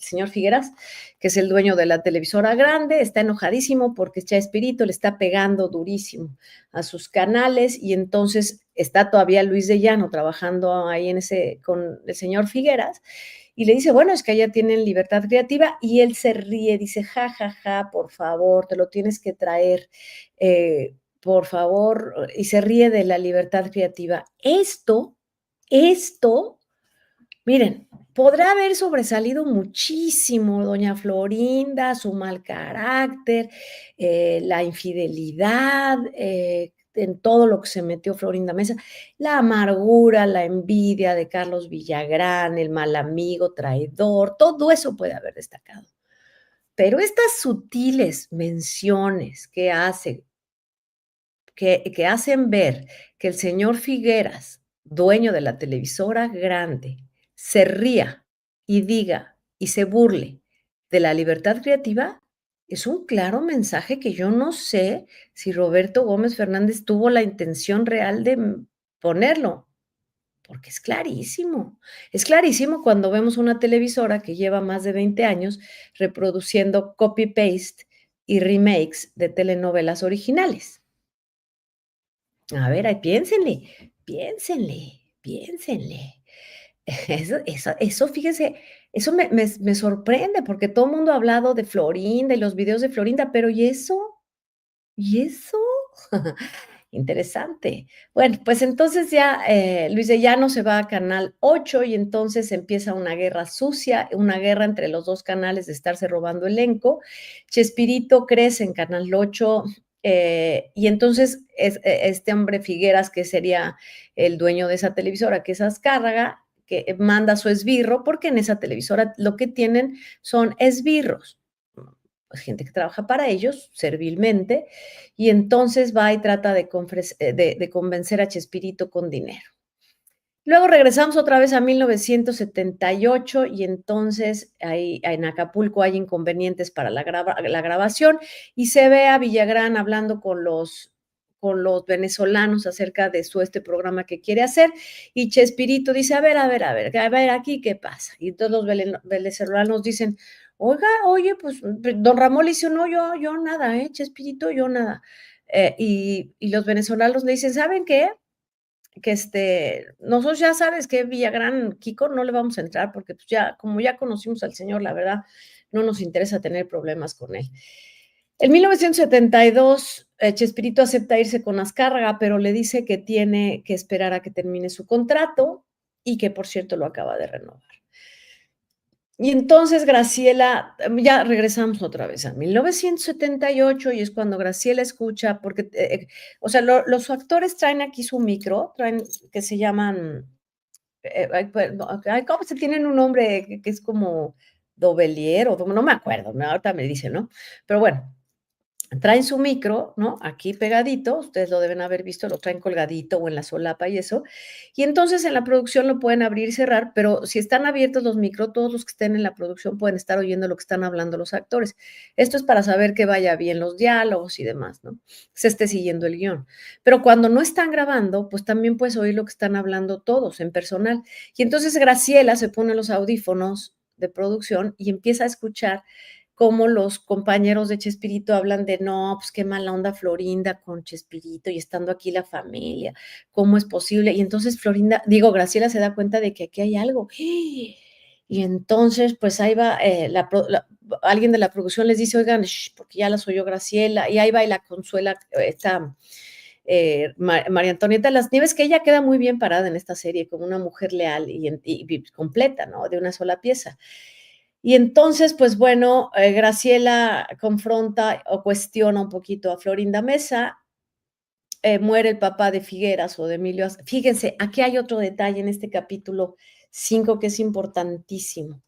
que es el dueño de la televisora grande, está enojadísimo porque Chespirito le está pegando durísimo a sus canales y entonces está todavía Luis de Llano trabajando ahí con el señor Figueras y le dice, bueno, es que allá tienen libertad creativa y él se ríe, dice, ja, ja, ja, por favor, te lo tienes que traer. Por favor, y se ríe de la libertad creativa. Esto, miren, podrá haber sobresalido muchísimo doña Florinda, su mal carácter, la infidelidad, en todo lo que se metió Florinda Mesa, la amargura, la envidia de Carlos Villagrán, el mal amigo, traidor, todo eso puede haber destacado. Pero estas sutiles menciones que hacen ver que el señor Figueras, dueño de la televisora grande, se ría y diga y se burle de la libertad creativa, es un claro mensaje que yo no sé si Roberto Gómez Fernández tuvo la intención real de ponerlo, porque es clarísimo. Es clarísimo cuando vemos una televisora que lleva más de 20 años reproduciendo copy-paste y remakes de telenovelas originales. A ver, ahí piénsenle. Eso, fíjese, eso me sorprende, porque todo el mundo ha hablado de Florinda y los videos de Florinda, pero ¿y eso? ¿Y eso? Interesante. Bueno, pues entonces ya, Luis de Llano se va a Canal 8 y entonces empieza una guerra sucia, una guerra entre los 2 canales de estarse robando elenco. Chespirito crece en Canal 8, y entonces este hombre Figueras, que sería el dueño de esa televisora, que es Azcárraga, que manda a su esbirro, porque en esa televisora lo que tienen son esbirros, pues gente que trabaja para ellos servilmente, y entonces va y trata de convencer a Chespirito con dinero. Luego regresamos otra vez a 1978 y entonces ahí en Acapulco hay inconvenientes para la grabación y se ve a Villagrán hablando con los venezolanos acerca de este programa que quiere hacer y Chespirito dice, a ver, aquí qué pasa. Y todos los venezolanos dicen, oiga, oye, pues don Ramón le dice, no, yo nada, Chespirito, yo nada. Y los venezolanos le dicen, ¿saben qué? Que nosotros ya sabes que Villagrán, Kiko, no le vamos a entrar porque pues ya, como ya conocimos al señor, la verdad, no nos interesa tener problemas con él. En 1972, Chespirito acepta irse con Azcárraga, pero le dice que tiene que esperar a que termine su contrato y que, por cierto, lo acaba de renovar. Y entonces Graciela, ya regresamos otra vez a 1978 y es cuando Graciela escucha, porque, o sea, los actores traen aquí su micro, traen que se llaman, pues, ¿cómo se tienen un nombre que es como Dovelier o no me acuerdo, ¿no? Ahorita me dicen, ¿no? Pero bueno, traen su micro, ¿no? Aquí pegadito, ustedes lo deben haber visto, lo traen colgadito o en la solapa y eso. Y entonces en la producción lo pueden abrir y cerrar, pero si están abiertos los micros, todos los que estén en la producción pueden estar oyendo lo que están hablando los actores. Esto es para saber que vaya bien los diálogos y demás, ¿no? Se esté siguiendo el guión. Pero cuando no están grabando, pues también puedes oír lo que están hablando todos en personal. Y entonces Graciela se pone los audífonos de producción y empieza a escuchar cómo los compañeros de Chespirito hablan de no, pues qué mala onda Florinda con Chespirito y estando aquí la familia, ¿cómo es posible? Y entonces Graciela se da cuenta de que aquí hay algo. Y entonces, pues ahí va, alguien de la producción les dice, oigan, porque ya las oyó Graciela, y ahí va y la consuela María Antonieta Las Nieves, que ella queda muy bien parada en esta serie, como una mujer leal y completa, ¿no? De una sola pieza. Y entonces, pues bueno, Graciela confronta o cuestiona un poquito a Florinda Mesa, muere el papá de Figueras o de Emilio. Fíjense, aquí hay otro detalle en este capítulo 5 que es importantísimo.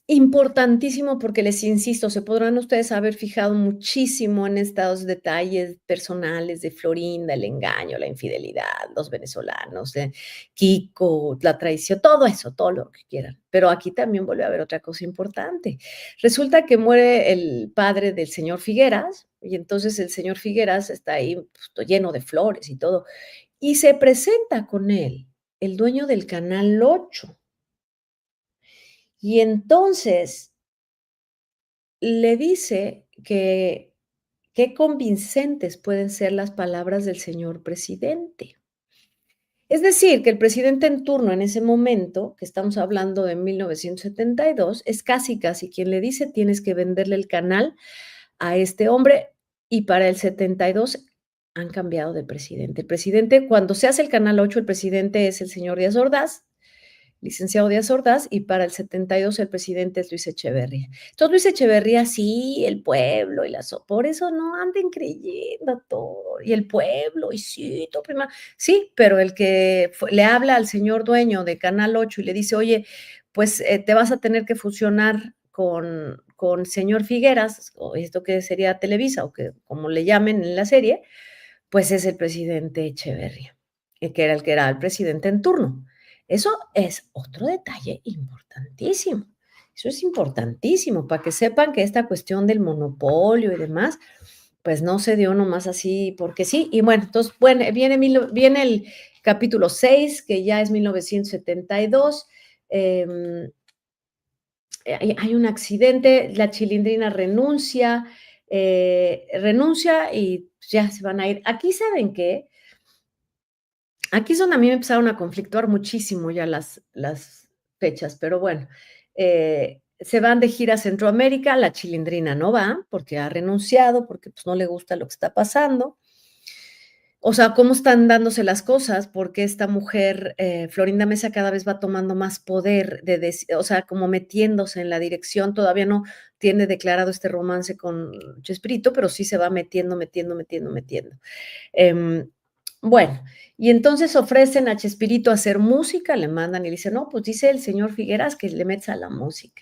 Importantísimo porque les insisto, se podrán ustedes haber fijado muchísimo en estos detalles personales de Florinda, el engaño, la infidelidad, los venezolanos, Kiko, la traición, todo eso, todo lo que quieran. Pero aquí también vuelve a haber otra cosa importante. Resulta que muere el padre del señor Figueras, Y entonces el señor Figueras está ahí, pues, lleno de flores y todo, y se presenta con él, el dueño del Canal 8. Y entonces le dice que qué convincentes pueden ser las palabras del señor presidente. Es decir, que el presidente en turno en ese momento, que estamos hablando de 1972, es casi, casi quien le dice: "Tienes que venderle el canal a este hombre", y para el 72 han cambiado de presidente. El presidente, cuando se hace el Canal 8, el presidente es el señor Díaz Ordaz, licenciado Díaz Ordaz, y para el 72 el presidente es Luis Echeverría. Entonces, Luis Echeverría, sí, el pueblo y las por eso no anden creyendo todo, y el pueblo, y sí, todo prima sí, pero el que le habla al señor dueño de Canal 8 y le dice: "Oye, pues, te vas a tener que fusionar con señor Figueras", o esto que sería Televisa, o que como le llamen en la serie, pues es el presidente Echeverría, que era el presidente en turno. Eso es otro detalle importantísimo. Eso es importantísimo para que sepan que esta cuestión del monopolio y demás, pues no se dio nomás así porque sí. Y bueno, entonces, bueno, viene el capítulo 6 que ya es 1972. Hay un accidente, la Chilindrina renuncia y ya se van a ir. Aquí, ¿saben qué? Aquí es donde a mí me empezaron a conflictuar muchísimo ya las fechas, pero bueno, se van de gira a Centroamérica, la Chilindrina no va, porque ha renunciado, porque, pues, no le gusta lo que está pasando. O sea, cómo están dándose las cosas, porque esta mujer, Florinda Mesa, cada vez va tomando más poder o sea, como metiéndose en la dirección, todavía no tiene declarado este romance con Chespirito, pero sí se va metiendo, metiendo, metiendo, metiendo. Em, bueno, y entonces ofrecen a Chespirito hacer música, le mandan y le dicen: "No, pues dice el señor Figueras que le metas a la música".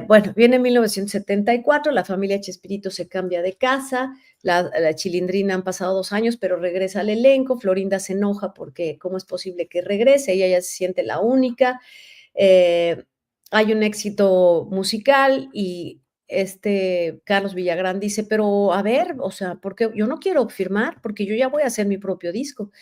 Bueno, viene 1974, la familia Chespirito se cambia de casa, la Chilindrina han pasado 2 años, pero regresa al elenco, Florinda se enoja porque cómo es posible que regrese, ella ya se siente la única, eh, hay un éxito musical y Carlos Villagrán dice: "Pero a ver, o sea, porque yo no quiero firmar, porque yo ya voy a hacer mi propio disco".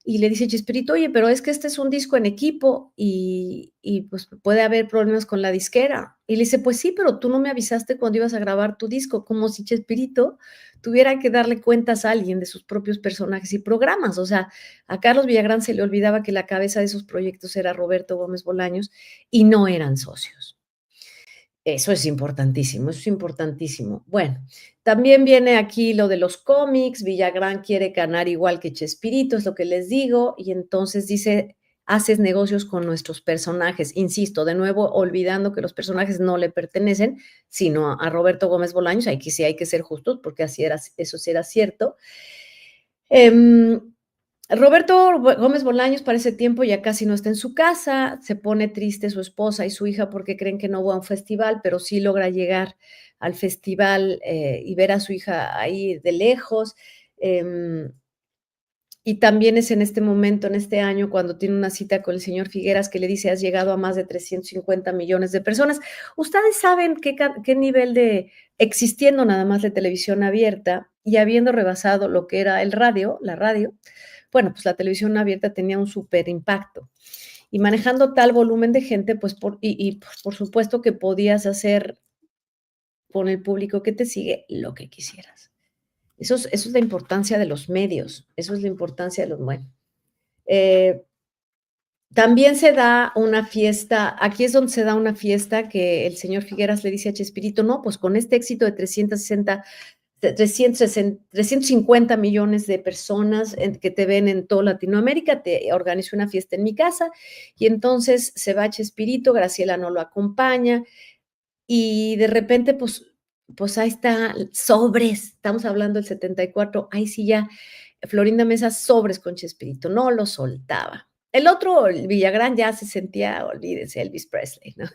Y le dice Chespirito: "Oye, pero es que este es un disco en equipo y, pues, puede haber problemas con la disquera". Y le dice: "Pues sí, pero tú no me avisaste cuando ibas a grabar tu disco", como si Chespirito tuviera que darle cuentas a alguien de sus propios personajes y programas. O sea, a Carlos Villagrán se le olvidaba que la cabeza de esos proyectos era Roberto Gómez Bolaños y no eran socios. Eso es importantísimo, eso es importantísimo. Bueno, también viene aquí lo de los cómics, Villagrán quiere ganar igual que Chespirito, es lo que les digo, y entonces dice: "Haces negocios con nuestros personajes". Insisto, de nuevo, olvidando que los personajes no le pertenecen, sino a Roberto Gómez Bolaños, aquí sí hay que ser justos, porque así era, eso sí era cierto. Em, Roberto Gómez Bolaños para ese tiempo ya casi no está en su casa, se pone triste su esposa y su hija porque creen que no va a un festival, pero sí logra llegar al festival, y ver a su hija ahí de lejos. Em, y también es en este momento, en este año, cuando tiene una cita con el señor Figueras, que le dice: "Has llegado a más de 350 millones de personas". ¿Ustedes saben qué nivel de existiendo nada más la televisión abierta y habiendo rebasado lo que era la radio? Bueno, pues la televisión abierta tenía un superimpacto. Y manejando tal volumen de gente, pues, pues, por supuesto que podías hacer con el público que te sigue lo que quisieras. Eso es la importancia de los medios, eso es la importancia de los bueno. Eh, También se da una fiesta, aquí es donde se da una fiesta que el señor Figueras le dice a Chespirito: "No, pues con este éxito de 350 millones de personas que te ven en toda Latinoamérica, te organizo una fiesta en mi casa". Y entonces se va Chespirito, Graciela no lo acompaña, y de repente, pues ahí está, sobres, estamos hablando del 74, ahí sí ya Florinda Mesa sobres con Chespirito, no lo soltaba. El otro, el Villagrán, ya se sentía, olvídense, Elvis Presley, ¿no?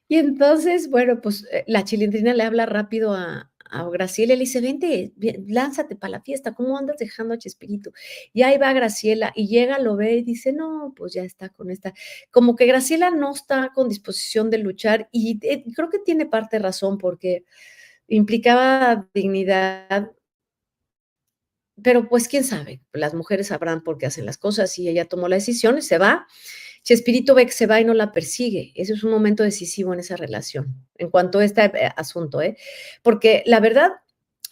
Y entonces, bueno, pues, la Chilindrina le habla rápido a Graciela y le dice: "Vente, lánzate para la fiesta, ¿cómo andas dejando a Chespirito?". Y ahí va Graciela, y llega, lo ve y dice: "No, pues ya está con esta". Como que Graciela no está con disposición de luchar, y, creo que tiene parte de razón, porque implicaba dignidad, pero pues quién sabe, las mujeres sabrán por qué hacen las cosas y ella tomó la decisión y se va. Chespirito ve que se va y no la persigue. Ese es un momento decisivo en esa relación, en cuanto a este asunto, ¿eh? Porque la verdad,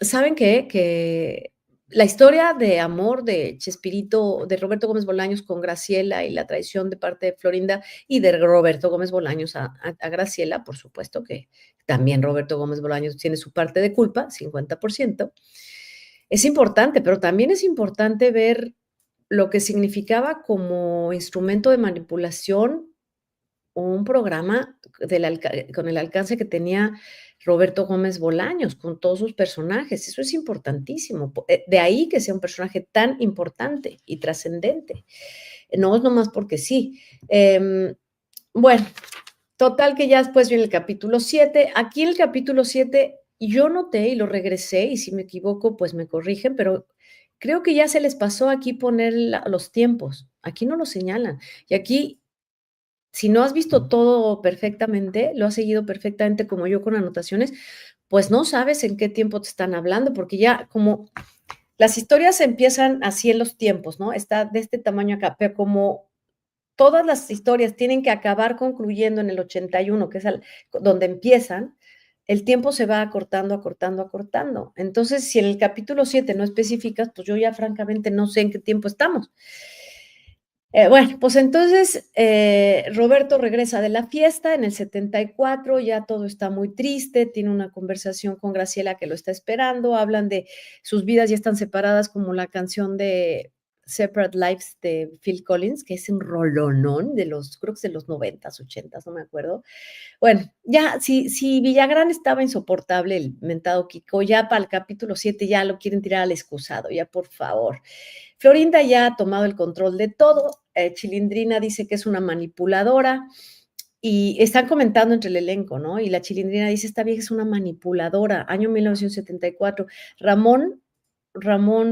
¿saben qué? Que la historia de amor de Chespirito, de Roberto Gómez Bolaños con Graciela y la traición de parte de Florinda y de Roberto Gómez Bolaños a Graciela, por supuesto que también Roberto Gómez Bolaños tiene su parte de culpa, 50%. Es importante, pero también es importante ver lo que significaba como instrumento de manipulación un programa con el alcance que tenía Roberto Gómez Bolaños, con todos sus personajes. Eso es importantísimo. De ahí que sea un personaje tan importante y trascendente. No es nomás porque sí. Bueno, total que ya después viene el capítulo 7. Aquí en el capítulo 7 yo noté y lo regresé, y si me equivoco, pues me corrigen, pero creo que ya se les pasó aquí poner los tiempos. Aquí no lo señalan. Y aquí, si no has visto todo perfectamente, lo has seguido perfectamente como yo con anotaciones, pues no sabes en qué tiempo te están hablando, porque ya como las historias empiezan así en los tiempos, ¿no? Está de este tamaño acá, pero como todas las historias tienen que acabar concluyendo en el 81, que es donde empiezan, el tiempo se va acortando, acortando, acortando. Entonces, si en el capítulo 7 no especificas, pues yo ya francamente no sé en qué tiempo estamos. Bueno, pues entonces Roberto regresa de la fiesta en el 74, ya todo está muy triste, tiene una conversación con Graciela que lo está esperando, hablan de sus vidas ya están separadas, como la canción de Separate Lives de Phil Collins, que es un rolonón de los, creo que es de los 90s, 80s, no me acuerdo. Bueno, ya, si Villagrán estaba insoportable, el mentado Kiko, ya para el capítulo 7 ya lo quieren tirar al excusado, ya por favor. Florinda ya ha tomado el control de todo, Chilindrina dice que es una manipuladora y están comentando entre el elenco, ¿no? Y la Chilindrina dice, esta vieja es una manipuladora, año 1974. Ramón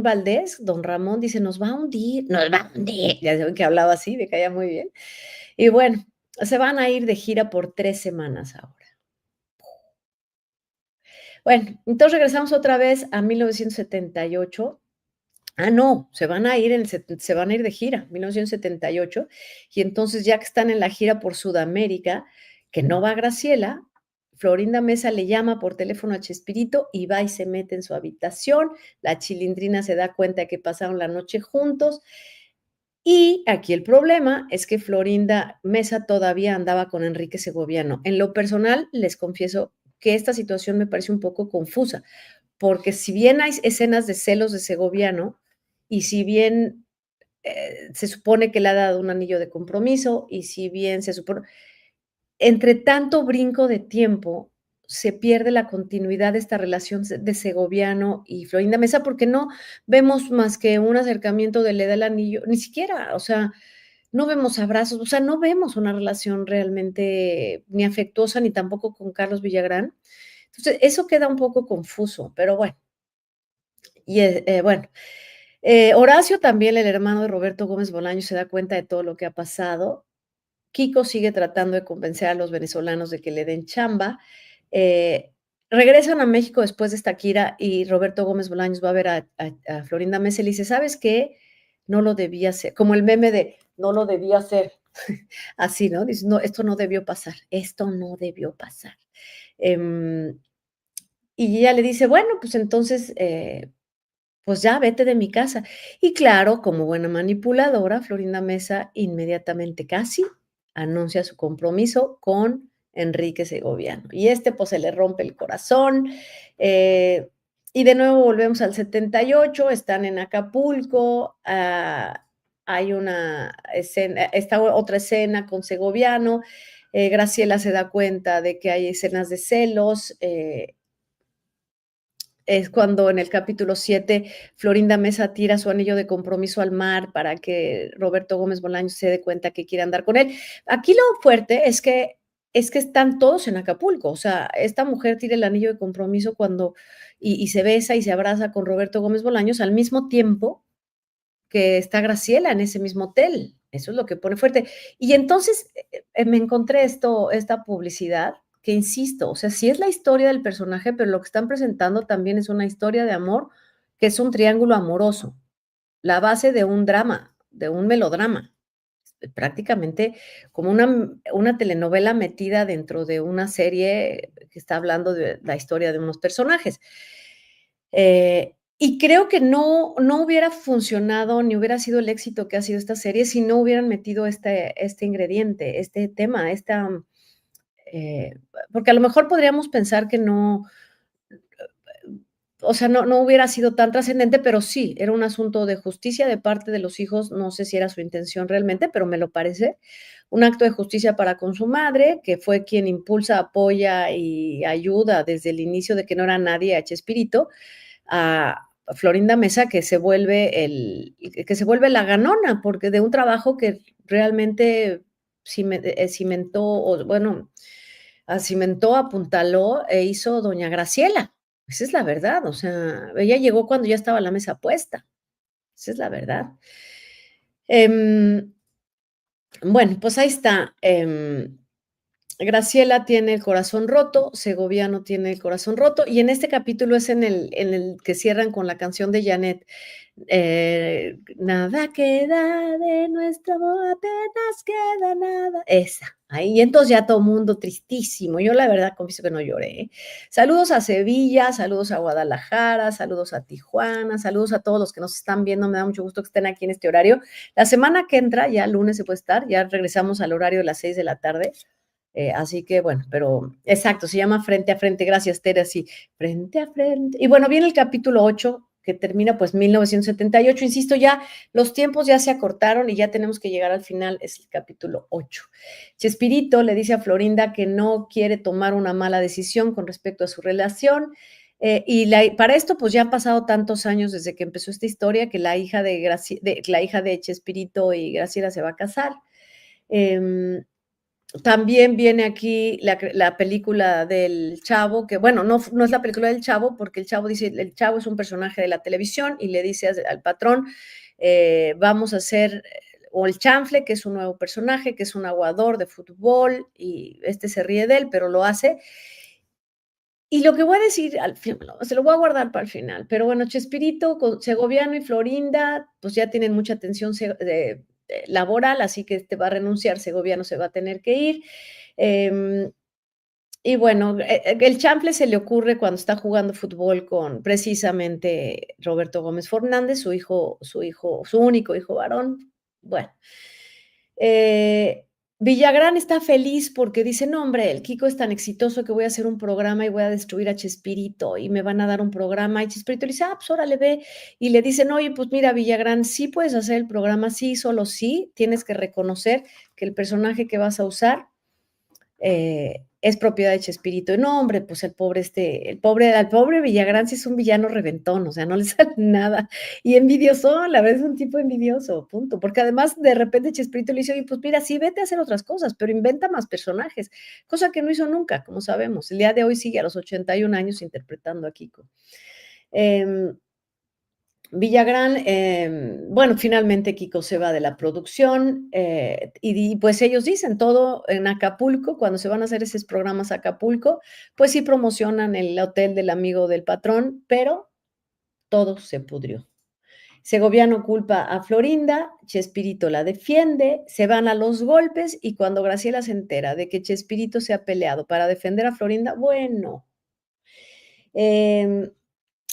Valdés, don Ramón, dice, nos va a hundir. Ya saben que hablaba así, me caía muy bien. Y bueno, se van a ir de gira por 3 semanas ahora. Bueno, entonces regresamos otra vez a 1978. Ah, no, se van a ir de gira, 1978, y entonces ya que están en la gira por Sudamérica, que no va Graciela, Florinda Mesa le llama por teléfono a Chespirito y va y se mete en su habitación, la Chilindrina se da cuenta de que pasaron la noche juntos, y aquí el problema es que Florinda Mesa todavía andaba con Enrique Segoviano. En lo personal, les confieso que esta situación me parece un poco confusa, porque si bien hay escenas de celos de Segoviano, y si bien se supone que le ha dado un anillo de compromiso, y si bien se supone, entre tanto brinco de tiempo, se pierde la continuidad de esta relación de Segoviano y Florinda Mesa, porque no vemos más que un acercamiento de le da el anillo, ni siquiera, o sea, no vemos abrazos, o sea, no vemos una relación realmente ni afectuosa, ni tampoco con Carlos Villagrán. Entonces, eso queda un poco confuso, pero bueno. Y bueno, Horacio también, el hermano de Roberto Gómez Bolaños, se da cuenta de todo lo que ha pasado. Kiko sigue tratando de convencer a los venezolanos de que le den chamba. Eh, Regresan a México después de esta gira y Roberto Gómez Bolaños va a ver a Florinda Mesa y le dice, ¿sabes qué? No lo debía hacer, como el meme de no lo debía hacer, así, ¿no? Dice, no, esto no debió pasar, esto no debió pasar. Em, y ella le dice, bueno, pues entonces pues ya vete de mi casa. Y claro, como buena manipuladora, Florinda Mesa inmediatamente casi anuncia su compromiso con Enrique Segoviano. Y pues se le rompe el corazón. eh, y de nuevo volvemos al 78, están en Acapulco, hay una escena, esta otra escena con Segoviano, Graciela se da cuenta de que hay escenas de celos, es cuando en el capítulo 7 Florinda Mesa tira su anillo de compromiso al mar para que Roberto Gómez Bolaños se dé cuenta que quiere andar con él. Aquí lo fuerte es que están todos en Acapulco, o sea, esta mujer tira el anillo de compromiso cuando y se besa y se abraza con Roberto Gómez Bolaños al mismo tiempo que está Graciela en ese mismo hotel. Eso es lo que pone fuerte. Y entonces me encontré esta publicidad que insisto, o sea, sí es la historia del personaje, pero lo que están presentando también es una historia de amor, que es un triángulo amoroso, la base de un drama, de un melodrama, prácticamente como una telenovela metida dentro de una serie que está hablando de la historia de unos personajes. Y creo que no hubiera funcionado, ni hubiera sido el éxito que ha sido esta serie si no hubieran metido este ingrediente, este tema, eh, porque a lo mejor podríamos pensar que no, o sea, no hubiera sido tan trascendente, pero sí, era un asunto de justicia de parte de los hijos, no sé si era su intención realmente, pero me lo parece. Un acto de justicia para con su madre, que fue quien impulsa, apoya y ayuda desde el inicio de que no era nadie a Chespirito, a Florinda Mesa, que se vuelve la ganona, porque de un trabajo que realmente cimentó, o bueno, cimentó, apuntaló e hizo doña Graciela. Esa es la verdad, o sea, ella llegó cuando ya estaba la mesa puesta, esa es la verdad. Em, bueno, pues ahí está. Graciela tiene el corazón roto, Segoviano tiene el corazón roto, y en este capítulo es en el que cierran con la canción de Janet, nada queda de nuestro amor, apenas queda nada. Esa, ahí, y entonces ya todo mundo tristísimo. Yo la verdad confieso que no lloré, ¿eh? Saludos a Sevilla, saludos a Guadalajara, saludos a Tijuana, saludos a todos los que nos están viendo. Me da mucho gusto que estén aquí en este horario. La semana que entra, ya lunes se puede estar, ya regresamos al horario de las 6 de la tarde. Así que bueno, pero exacto, se llama Frente a Frente. Gracias, Tere, así, Frente a Frente. Y bueno, viene el capítulo 8 que termina pues 1978. Insisto, ya los tiempos ya se acortaron y ya tenemos que llegar al final, es el capítulo 8. Chespirito le dice a Florinda que no quiere tomar una mala decisión con respecto a su relación. Para esto, pues ya han pasado tantos años desde que empezó esta historia que la hija de Chespirito y Graciela se va a casar. Eh, También viene aquí la película del Chavo, que bueno, no es la película del Chavo, porque el Chavo dice, el Chavo es un personaje de la televisión y le dice al patrón, vamos a hacer, o el Chanfle, que es un nuevo personaje, que es un aguador de fútbol, y este se ríe de él, pero lo hace. Y lo que voy a decir al final, se lo voy a guardar para el final, pero bueno, Chespirito, con Segoviano y Florinda, pues ya tienen mucha tensión laboral, así que va a renunciar, Segoviano se va a tener que ir. Em, y bueno, el chanfle se le ocurre cuando está jugando fútbol con precisamente Roberto Gómez Fernández, su único hijo varón. Bueno, eh, Villagrán está feliz porque dice: "No, hombre, el Kiko es tan exitoso que voy a hacer un programa y voy a destruir a Chespirito y me van a dar un programa", y Chespirito le dice: "Ah, pues órale, ve", y le dicen: "Oye, pues mira, Villagrán, sí puedes hacer el programa, sí, solo sí, tienes que reconocer que el personaje que vas a usar es propiedad de Chespirito". No, hombre, pues el pobre Villagrán sí es un villano reventón, o sea, no le sale nada. Y envidioso, la verdad es un tipo envidioso, punto. Porque además de repente Chespirito le dice: "Oye, pues mira, sí, vete a hacer otras cosas, pero inventa más personajes", cosa que no hizo nunca, como sabemos. El día de hoy sigue a los 81 años interpretando a Kiko. Em, Villagrán, bueno, finalmente Kiko se va de la producción, pues ellos dicen todo en Acapulco, cuando se van a hacer esos programas a Acapulco, pues sí promocionan el hotel del amigo del patrón, pero todo se pudrió. Segoviano culpa a Florinda, Chespirito la defiende, se van a los golpes y cuando Graciela se entera de que Chespirito se ha peleado para defender a Florinda, bueno, em,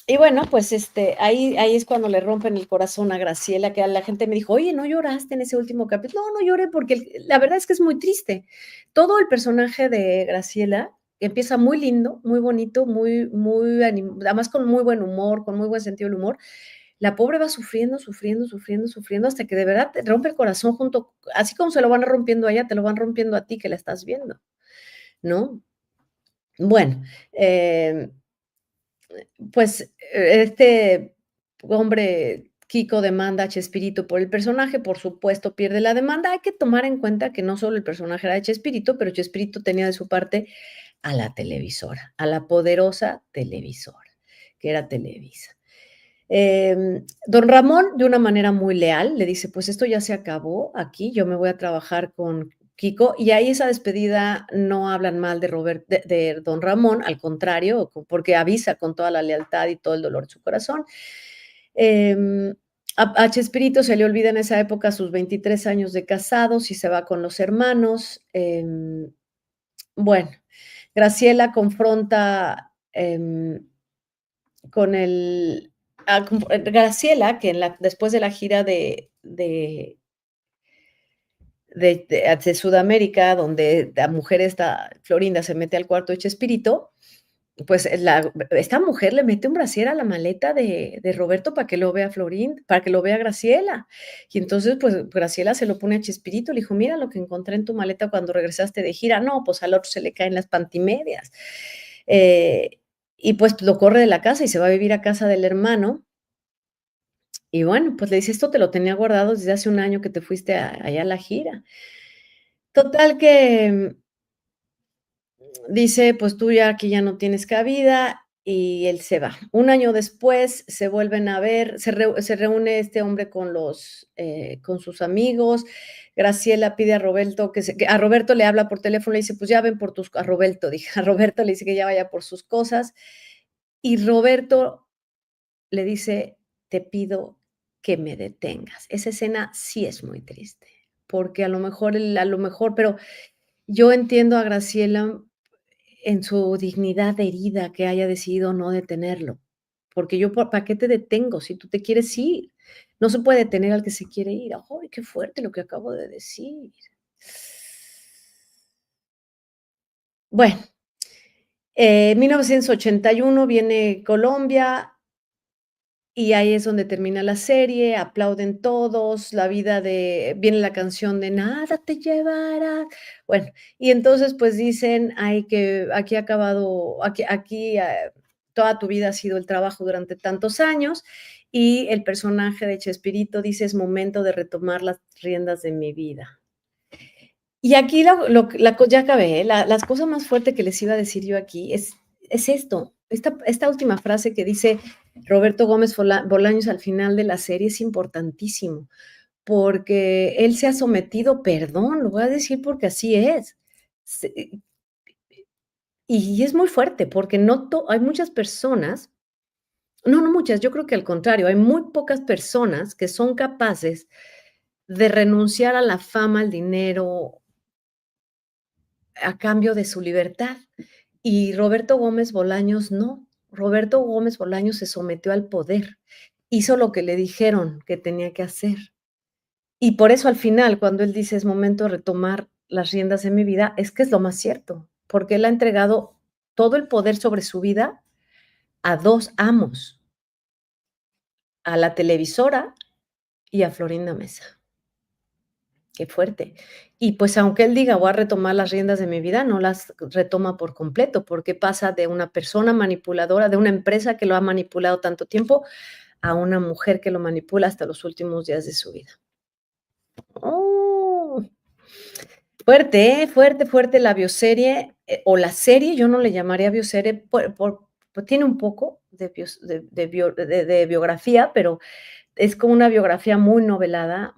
y bueno, pues, ahí es cuando le rompen el corazón a Graciela, que a la gente me dijo: "Oye, ¿no lloraste en ese último capítulo?". No, no lloré porque la verdad es que es muy triste. Todo el personaje de Graciela empieza muy lindo, muy bonito, además con muy buen humor, con muy buen sentido del humor. La pobre va sufriendo, sufriendo, sufriendo, sufriendo, hasta que de verdad te rompe el corazón así como se lo van rompiendo a ella, te lo van rompiendo a ti que la estás viendo, ¿no? Bueno, pues, este hombre, Kiko, demanda a Chespirito por el personaje, por supuesto, pierde la demanda. Hay que tomar en cuenta que no solo el personaje era de Chespirito, pero Chespirito tenía de su parte a la televisora, a la poderosa televisora, que era Televisa. Don Ramón, de una manera muy leal, le dice: "Pues esto ya se acabó aquí, yo me voy a trabajar con Kiko, y ahí esa despedida no hablan mal de don Ramón, al contrario, porque avisa con toda la lealtad y todo el dolor de su corazón. A Chespirito se le olvida en esa época sus 23 años de casados y se va con los hermanos. Bueno, Graciela confronta con el... Graciela, que después de la gira de Sudamérica, donde la mujer Florinda se mete al cuarto de Chespirito, pues esta mujer le mete un brasier a la maleta de Roberto para que lo vea Florinda, para que lo vea Graciela. Y entonces, pues Graciela se lo pone a Chespirito, le dijo, mira lo que encontré en tu maleta cuando regresaste de gira. No, pues al otro se le caen las pantimedias. Y pues lo corre de la casa y se va a vivir a casa del hermano. Y bueno, pues le dice, esto te lo tenía guardado desde hace un año que te fuiste allá a la gira. Total que dice, pues tú ya aquí ya no tienes cabida y él se va. Un año después se vuelven a ver, se reúne este hombre con sus amigos. Graciela pide a Roberto que a Roberto le habla por teléfono, le dice, pues ya ven a Roberto, dije, a Roberto le dice que ya vaya por sus cosas. Y Roberto le dice, te pido que me detengas. Esa escena sí es muy triste, porque a lo mejor, pero yo entiendo a Graciela en su dignidad herida que haya decidido no detenerlo, porque yo, ¿para qué te detengo si tú te quieres ir? No se puede detener al que se quiere ir. ¡Ay, qué fuerte lo que acabo de decir! Bueno, 1981 viene Colombia, y ahí es donde termina la serie, aplauden todos, viene la canción de Nada te llevará. Bueno, y entonces, pues, dicen: "Ay, que aquí ha acabado, toda tu vida ha sido el trabajo durante tantos años", y el personaje de Chespirito dice: "Es momento de retomar las riendas de mi vida". Y aquí ya acabé, las cosas más fuertes que les iba a decir yo aquí es esto, esta última frase que dice Roberto Gómez Bolaños al final de la serie es importantísimo, porque él se ha sometido, perdón, lo voy a decir porque así es. Se y es muy fuerte, porque hay muchas personas, no muchas, yo creo que al contrario, hay muy pocas personas que son capaces de renunciar a la fama, al dinero, a cambio de su libertad. Y Roberto Gómez Bolaños no. Roberto Gómez Bolaños se sometió al poder, hizo lo que le dijeron que tenía que hacer. Y por eso al final, cuando él dice: "Es momento de retomar las riendas de mi vida", es que es lo más cierto, porque él ha entregado todo el poder sobre su vida a 2 amos, a la televisora y a Florinda Mesa. Qué fuerte. Y, pues, aunque él diga: "Voy a retomar las riendas de mi vida", no las retoma por completo, porque pasa de una persona manipuladora, de una empresa que lo ha manipulado tanto tiempo, a una mujer que lo manipula hasta los últimos días de su vida. ¡Oh! Fuerte, ¿eh? Fuerte, fuerte la bioserie, o la serie, yo no le llamaría bioserie, pues tiene un poco de biografía, pero es como una biografía muy novelada,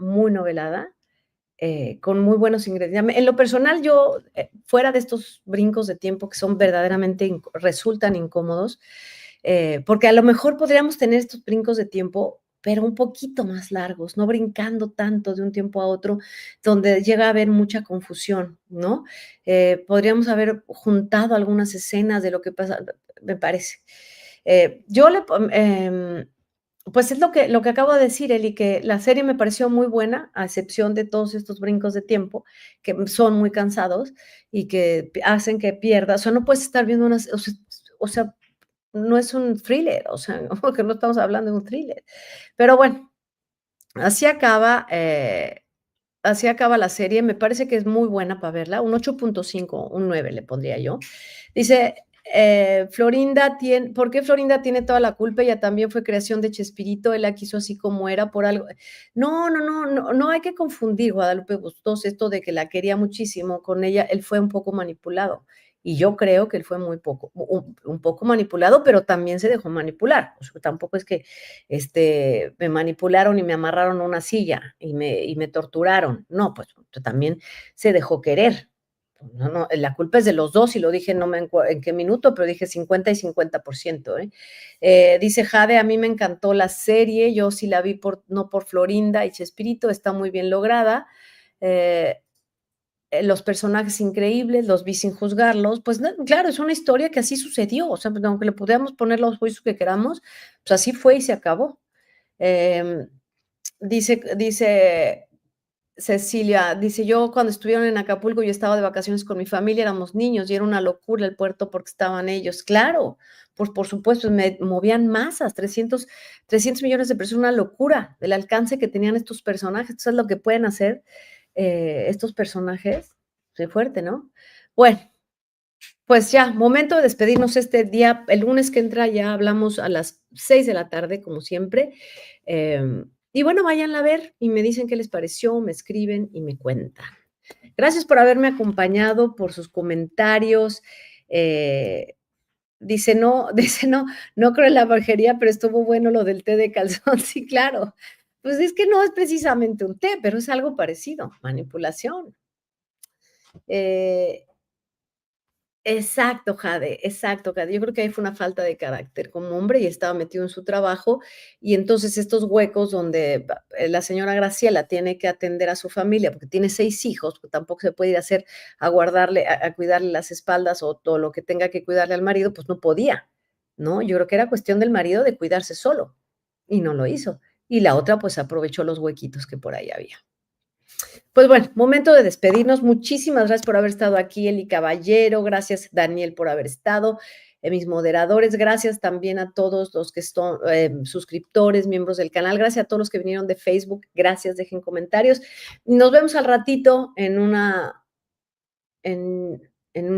con muy buenos ingredientes. En lo personal, yo, fuera de estos brincos de tiempo que son verdaderamente resultan incómodos, porque a lo mejor podríamos tener estos brincos de tiempo, pero un poquito más largos, no brincando tanto de un tiempo a otro, donde llega a haber mucha confusión, ¿no? Podríamos haber juntado algunas escenas de lo que pasa, me parece. Yo le pon Pues es lo que acabo de decir, Eli, que la serie me pareció muy buena, a excepción de todos estos brincos de tiempo, que son muy cansados y que hacen que pierdas, o sea, no puedes estar viendo o sea, no es un thriller, o sea, que no estamos hablando de un thriller. Pero bueno, así acaba, eh, así acaba la serie, me parece que es muy buena para verla, un 8.5, un 9 le pondría yo. Dice, ¿por qué Florinda tiene toda la culpa? Ella también fue creación de Chespirito, él la quiso así como era por algo. No hay que confundir, Guadalupe Bustos, esto de que la quería muchísimo con ella, él fue un poco manipulado. Y yo creo que él fue un poco manipulado, pero también se dejó manipular. O sea, tampoco es que me manipularon y me amarraron a una silla y me torturaron. No, pues también se dejó querer. No, no, la culpa es de los dos y lo dije no me en qué minuto, pero dije 50 y 50%, ¿eh? Dice Jade, a mí me encantó la serie, yo sí la vi no por Florinda y Chespirito, está muy bien lograda. Eh, los personajes increíbles, los vi sin juzgarlos, pues no, claro, es una historia que así sucedió, o sea, pues, aunque le pudiéramos poner los juicios que queramos, pues así fue y se acabó. Eh, dice Cecilia, dice, yo cuando estuvieron en Acapulco, yo estaba de vacaciones con mi familia, éramos niños y era una locura el puerto porque estaban ellos. Claro, pues por supuesto, me movían masas, 300 millones de personas, una locura del alcance que tenían estos personajes. ¿Tú sabes lo que pueden hacer estos personajes? Qué fuerte, ¿no? Bueno, pues ya, momento de despedirnos este día. El lunes que entra ya hablamos a las 6 de la tarde, como siempre. Y bueno, váyanla a ver y me dicen qué les pareció, me escriben y me cuentan. Gracias por haberme acompañado, por sus comentarios. Dice, no, dice, no, no creo en la brujería, pero estuvo bueno lo del té de calzón. Sí, claro. Pues es que no es precisamente un té, pero es algo parecido, manipulación. Eh, exacto, Jade. Yo creo que ahí fue una falta de carácter como hombre y estaba metido en su trabajo y entonces estos huecos donde la señora Graciela tiene que atender a su familia porque tiene 6 hijos, pues tampoco se puede ir a hacer a guardarle, a cuidarle las espaldas o todo lo que tenga que cuidarle al marido, pues no podía, ¿no? Yo creo que era cuestión del marido de cuidarse solo y no lo hizo. Y la otra pues aprovechó los huequitos que por ahí había. Pues bueno, momento de despedirnos. Muchísimas gracias por haber estado aquí, Eli Caballero. Gracias, Daniel, por haber estado. Mis moderadores, gracias también a todos los que son suscriptores, miembros del canal. Gracias a todos los que vinieron de Facebook. Gracias, dejen comentarios. Nos vemos al ratito en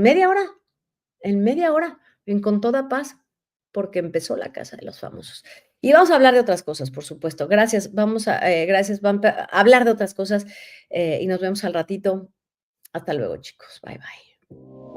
media hora, en Con Toda Paz, porque empezó la Casa de los Famosos. Y vamos a hablar de otras cosas, por supuesto. Gracias, gracias, vamos a hablar de otras cosas y nos vemos al ratito. Hasta luego, chicos. Bye, bye.